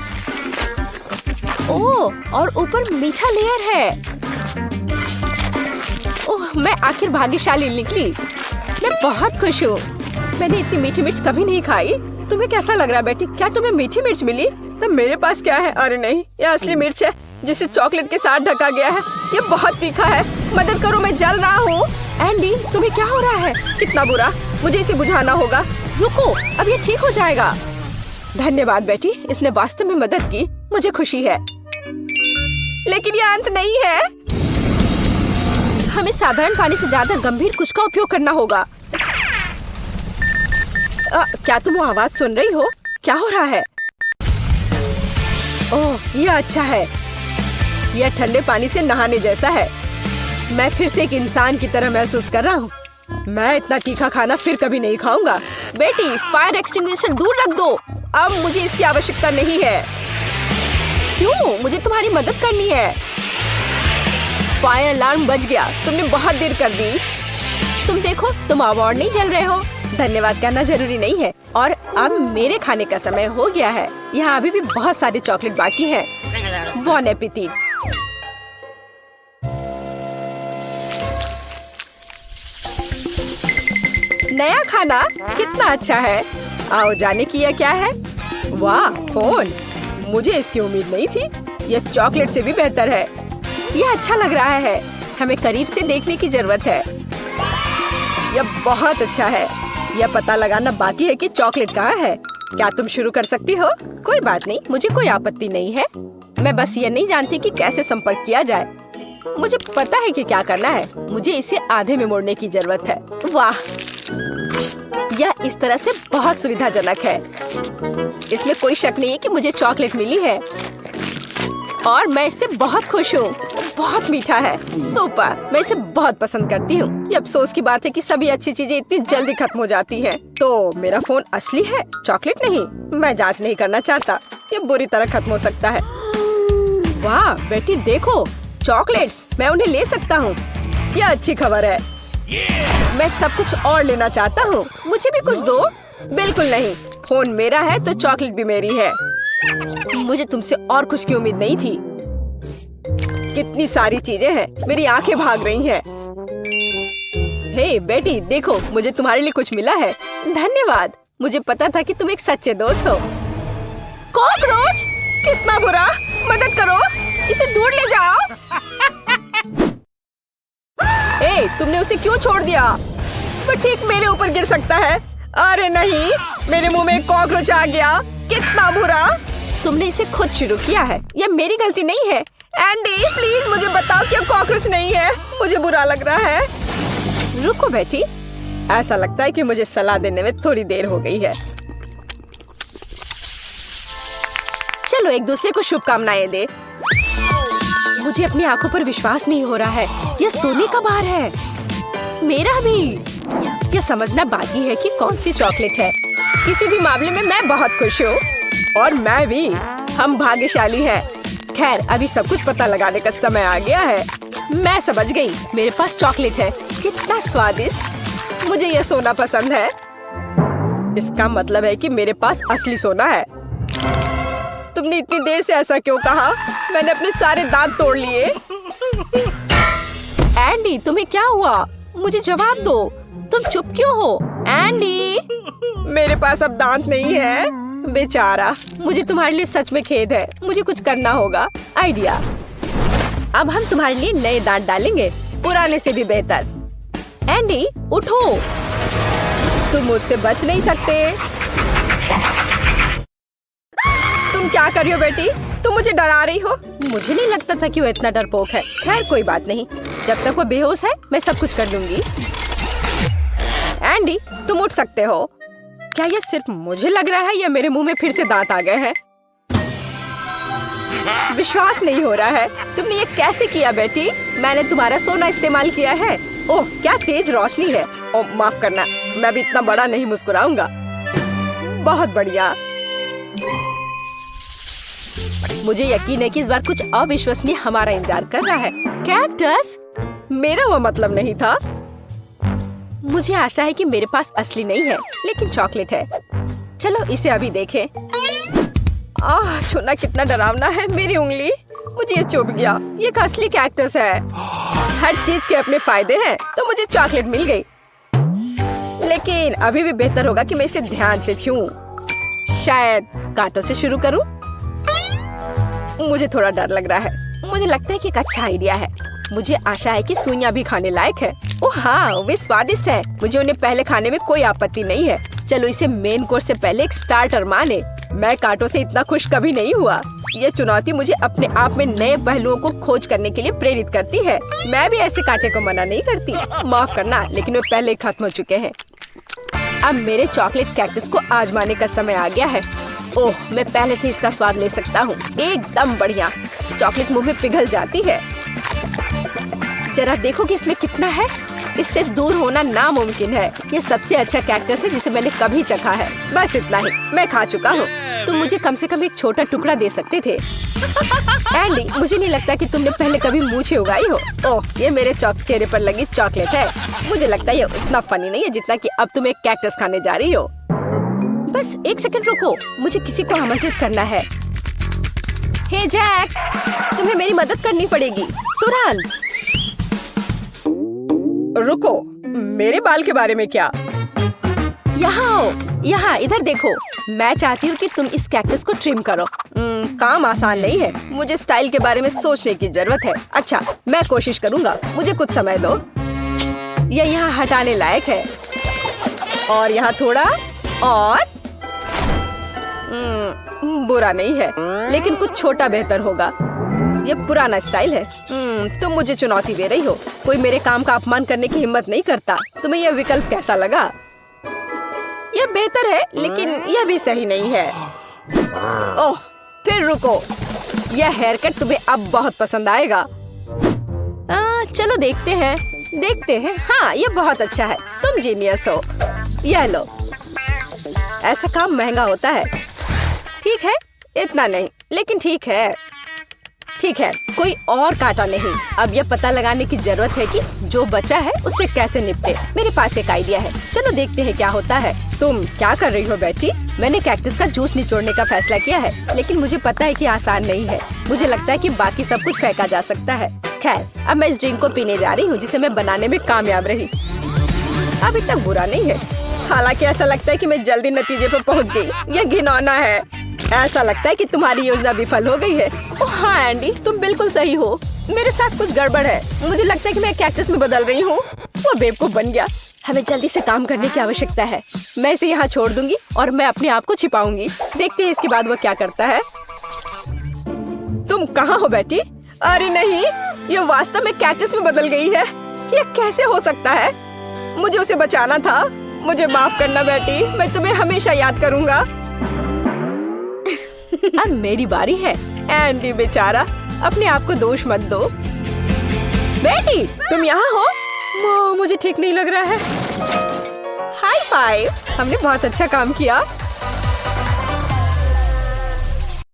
ओह, और ऊपर मीठा लेयर है। ओह, मैं आखिर भाग्यशाली निकली। मैं बहुत खुश हूँ। मैंने इतनी मीठी मिर्च कभी नहीं खाई। तुम्हें कैसा लग रहा है बेटी? क्या तुम्हें मीठी मिर्च मिली? तब मेरे पास क्या है? अरे नहीं, यह असली मिर्च है जिसे चॉकलेट के साथ ढका गया है। ये बहुत तीखा है। मदद करो, मैं जल रहा हूँ। एंडी, तुम्हें क्या हो रहा है? कितना बुरा। मुझे इसे बुझाना होगा। रुको, अब ये ठीक हो जाएगा। धन्यवाद बेटी, इसने वास्तव में मदद की। मुझे खुशी है। लेकिन यह अंत नहीं है। हमें साधारण पानी से ज्यादा गंभीर कुछ का उपयोग करना होगा। क्या तुम वो आवाज सुन रही हो? क्या हो रहा है? ओह, यह अच्छा है। यह ठंडे पानी से नहाने जैसा है। मैं फिर से एक इंसान की तरह महसूस कर रहा हूँ। मैं इतना तीखा खाना फिर कभी नहीं खाऊंगा। बेटी, फायर एक्सटिंग्विशर दूर रख दो। अब मुझे इसकी आवश्यकता नहीं है। क्यों? मुझे तुम्हारी मदद करनी है। फायर अलार्म बज गया। तुमने बहुत देर कर दी। तुम देखो, तुम अवार्ड नहीं जल रहे हो। धन्यवाद करना जरूरी नहीं है। और अब मेरे खाने का समय हो गया है। यहाँ अभी भी बहुत सारे चॉकलेट बाकी हैं। बॉन एपेटिट। नया खाना कितना अच्छा है। आओ जाने की यह क्या है? वाह, फोन। मुझे इसकी उम्मीद नहीं थी। यह चॉकलेट से भी बेहतर है। यह अच्छा लग रहा है। हमें करीब से देखने की जरूरत है। यह बहुत अच्छा है। यह पता लगाना बाकी है कि चॉकलेट कहाँ है। क्या तुम शुरू कर सकती हो? कोई बात नहीं, मुझे कोई आपत्ति नहीं है। मैं बस ये नहीं जानती कि कैसे संपर्क किया जाए। मुझे पता है कि क्या करना है। मुझे इसे आधे में मोड़ने की जरूरत है। वाह, यह इस तरह से बहुत सुविधाजनक है। इसमें कोई शक नहीं है कि मुझे चॉकलेट मिली है और मैं इससे बहुत खुश हूँ। बहुत मीठा है। सुपर, मैं इसे बहुत पसंद करती हूँ। ये अफसोस की बात है कि सभी अच्छी चीजें इतनी जल्दी खत्म हो जाती हैं। तो मेरा फोन असली है, चॉकलेट नहीं। मैं जांच नहीं करना चाहता। ये बुरी तरह खत्म हो सकता है। वाह बेटी, देखो चॉकलेट्स। मैं उन्हें ले सकता हूँ। यह अच्छी खबर है। मैं सब कुछ और लेना चाहता हूँ। मुझे भी कुछ दो। बिल्कुल नहीं, फोन मेरा है तो चॉकलेट भी मेरी है। मुझे तुमसे और कुछ की उम्मीद नहीं थी। कितनी सारी चीजें हैं, मेरी आंखें भाग रही हैं। हे बेटी, देखो मुझे तुम्हारे लिए कुछ मिला है। धन्यवाद, मुझे पता था कि तुम एक सच्चे दोस्त हो। कॉकरोच, कितना बुरा, मदद करो, इसे दूर ले जाओ। ए, तुमने उसे क्यों छोड़ दिया? वो ठीक मेरे ऊपर गिर सकता है। अरे नहीं, मेरे मुंह में एक कॉकरोच आ गया, कितना बुरा। तुमने इसे खुद शुरू किया है, यह मेरी गलती नहीं है। एंडी प्लीज मुझे बताओ कि कॉकरोच नहीं है, मुझे बुरा लग रहा है। रुको बेटी, ऐसा लगता है कि मुझे सलाह देने में थोड़ी देर हो गई है। चलो एक दूसरे को शुभकामनाएं दे। मुझे अपनी आंखों पर विश्वास नहीं हो रहा है, यह सोने का बार है। मेरा भी। यह समझना बाकी है कि कौन सी चॉकलेट है। किसी भी मामले में मैं बहुत खुश हूँ। और मैं भी। हम भाग्यशाली हैं। खैर, अभी सब कुछ पता लगाने का समय आ गया है। मैं समझ गई, मेरे पास चॉकलेट है। कितना स्वादिष्ट। मुझे यह सोना पसंद है। इसका मतलब है कि मेरे पास असली सोना है। तुमने इतनी देर से ऐसा क्यों कहा? मैंने अपने सारे दांत तोड़ लिए। एंडी, तुम्हें क्या हुआ? मुझे जवाब दो, तुम चुप क्यों हो? एंडी, मेरे पास अब दांत नहीं है। बेचारा, मुझे तुम्हारे लिए सच में खेद है। मुझे कुछ करना होगा। आइडिया, अब हम तुम्हारे लिए नए दांत डालेंगे, पुराने से भी बेहतर। एंडी, उठो, तुम मुझसे बच नहीं सकते। तुम क्या कर रही हो बेटी? तुम मुझे डरा रही हो। मुझे नहीं लगता था कि वो इतना डरपोक है। खैर कोई बात नहीं, जब तक वो बेहोश है मैं सब कुछ कर लूंगी। एंडी, तुम उठ सकते हो। क्या ये सिर्फ मुझे लग रहा है या मेरे मुंह में फिर से दांत आ गए हैं? विश्वास नहीं हो रहा है। तुमने ये कैसे किया बेटी? मैंने तुम्हारा सोना इस्तेमाल किया है। ओह, क्या तेज रोशनी है। ओह, माफ करना, मैं भी इतना बड़ा नहीं मुस्कुराऊंगा। बहुत बढ़िया। मुझे यकीन है कि इस बार कुछ अविश्वसनीय हमारा इंतजार कर रहा है। कैक्टस? मेरा वो मतलब नहीं था। मुझे आशा है कि मेरे पास असली नहीं है, लेकिन चॉकलेट है। चलो इसे अभी देखें। छूना कितना डरावना है। मेरी उंगली, मुझे ये चुभ गया। ये एक असली कैक्टस है। हर चीज के अपने फायदे हैं, तो मुझे चॉकलेट मिल गई। लेकिन अभी भी बेहतर होगा कि मैं इसे ध्यान से छूऊं। शायद कांटों से शुरू करूं। मुझे थोड़ा डर लग रहा है। मुझे लगता है कि एक अच्छा आइडिया है। मुझे आशा है कि सुइयां भी खाने लायक है। ओह हाँ, वे स्वादिष्ट है। मुझे उन्हें पहले खाने में कोई आपत्ति नहीं है। चलो इसे मेन कोर्स से पहले एक स्टार्टर माने। मैं कांटों से इतना खुश कभी नहीं हुआ। ये चुनौती मुझे अपने आप में नए पहलुओं को खोज करने के लिए प्रेरित करती है। मैं भी ऐसे कांटे को मना नहीं करती। माफ करना, लेकिन वे पहले ही खत्म हो चुके हैं। अब मेरे चॉकलेट कैक्टस को आजमाने का समय आ गया है। ओह, मैं पहले से इसका स्वाद ले सकता हूँ। एकदम बढ़िया। चॉकलेट मुंह में पिघल जाती है। जरा देखो कि इसमें कितना है। इससे दूर होना नामुमकिन है। ये सबसे अच्छा कैक्टस है जिसे मैंने कभी चखा है। बस इतना ही, मैं खा चुका हूँ। तुम मुझे कम से कम एक छोटा टुकड़ा दे सकते थे। एंडी, मुझे नहीं लगता कि तुमने पहले कभी मूछें उगाई हो। ओह, ये मेरे चेहरे पर लगी चॉकलेट है। मुझे लगता है ये उतना फनी नहीं है जितना कि अब तुम एक कैक्टस खाने जा रही हो। बस एक सेकंड रुको, मुझे किसी को आमंत्रित करना है। हे जैक, तुम्हें मेरी मदद करनी पड़ेगी तुरंत। रुको, मेरे बाल के बारे में क्या? यहाँ आओ, यहाँ इधर देखो। मैं चाहती हूँ कि तुम इस कैक्टस को ट्रिम करो। काम आसान नहीं है। मुझे स्टाइल के बारे में सोचने की जरूरत है। अच्छा, मैं कोशिश करूँगा। मुझे कुछ समय दो। यह यहाँ हटाने लायक है। और यहाँ थोड़ा और। बुरा नहीं है, लेकिन कुछ छोटा बेहतर होगा। ये पुराना स्टाइल है। तुम मुझे चुनौती दे रही हो। कोई मेरे काम का अपमान करने की हिम्मत नहीं करता। तुम्हें यह विकल्प कैसा लगा? यह बेहतर है, लेकिन यह भी सही नहीं है। ओह, फिर रुको। यह हेयर कट तुम्हें अब बहुत पसंद आएगा। चलो देखते हैं। हाँ, यह बहुत अच्छा है। तुम जीनियस हो। यह लो। ऐसा काम महंगा होता है। ठीक है, इतना नहीं, लेकिन ठीक है। ठीक है, कोई और कांटा नहीं। अब यह पता लगाने की जरूरत है कि जो बचा है उससे कैसे निपटे। मेरे पास एक आइडिया है, चलो देखते हैं क्या होता है। तुम क्या कर रही हो बेटी? मैंने कैक्टस का जूस निचोड़ने का फैसला किया है, लेकिन मुझे पता है कि आसान नहीं है। मुझे लगता है कि बाकी सब कुछ फेंका जा सकता है। खैर, अब मैं इस ड्रिंक को पीने जा रही हूँ जिसे मैं बनाने में कामयाब रही। अब इतना बुरा नहीं है, हालांकि ऐसा लगता है कि मैं जल्दी नतीजे पर पहुँच गई। यह घिनौना है। ऐसा लगता है कि तुम्हारी योजना विफल हो गई है। ओह हाँ एंडी, तुम बिल्कुल सही हो। मेरे साथ कुछ गड़बड़ है। मुझे लगता है कि मैं कैक्टस में बदल रही हूँ। वो बेवकूफ बन गया। हमें जल्दी से काम करने की आवश्यकता है। मैं इसे यहाँ छोड़ दूंगी और मैं अपने आप को छिपाऊंगी। देखते हैं इसके बाद वो क्या करता है। तुम कहाँ हो बेटी? अरे नहीं, ये वास्तव में कैक्टस में बदल गई है। ये कैसे हो सकता है? मुझे उसे बचाना था। मुझे माफ करना बेटी, मैं तुम्हें हमेशा याद करूँगा। अब मेरी बारी है। एंडी बेचारा, अपने आप को दोष मत दो। बेटी, तुम यहाँ हो? मुझे ठीक नहीं लग रहा है। हाई फाइव, हमने बहुत अच्छा काम किया।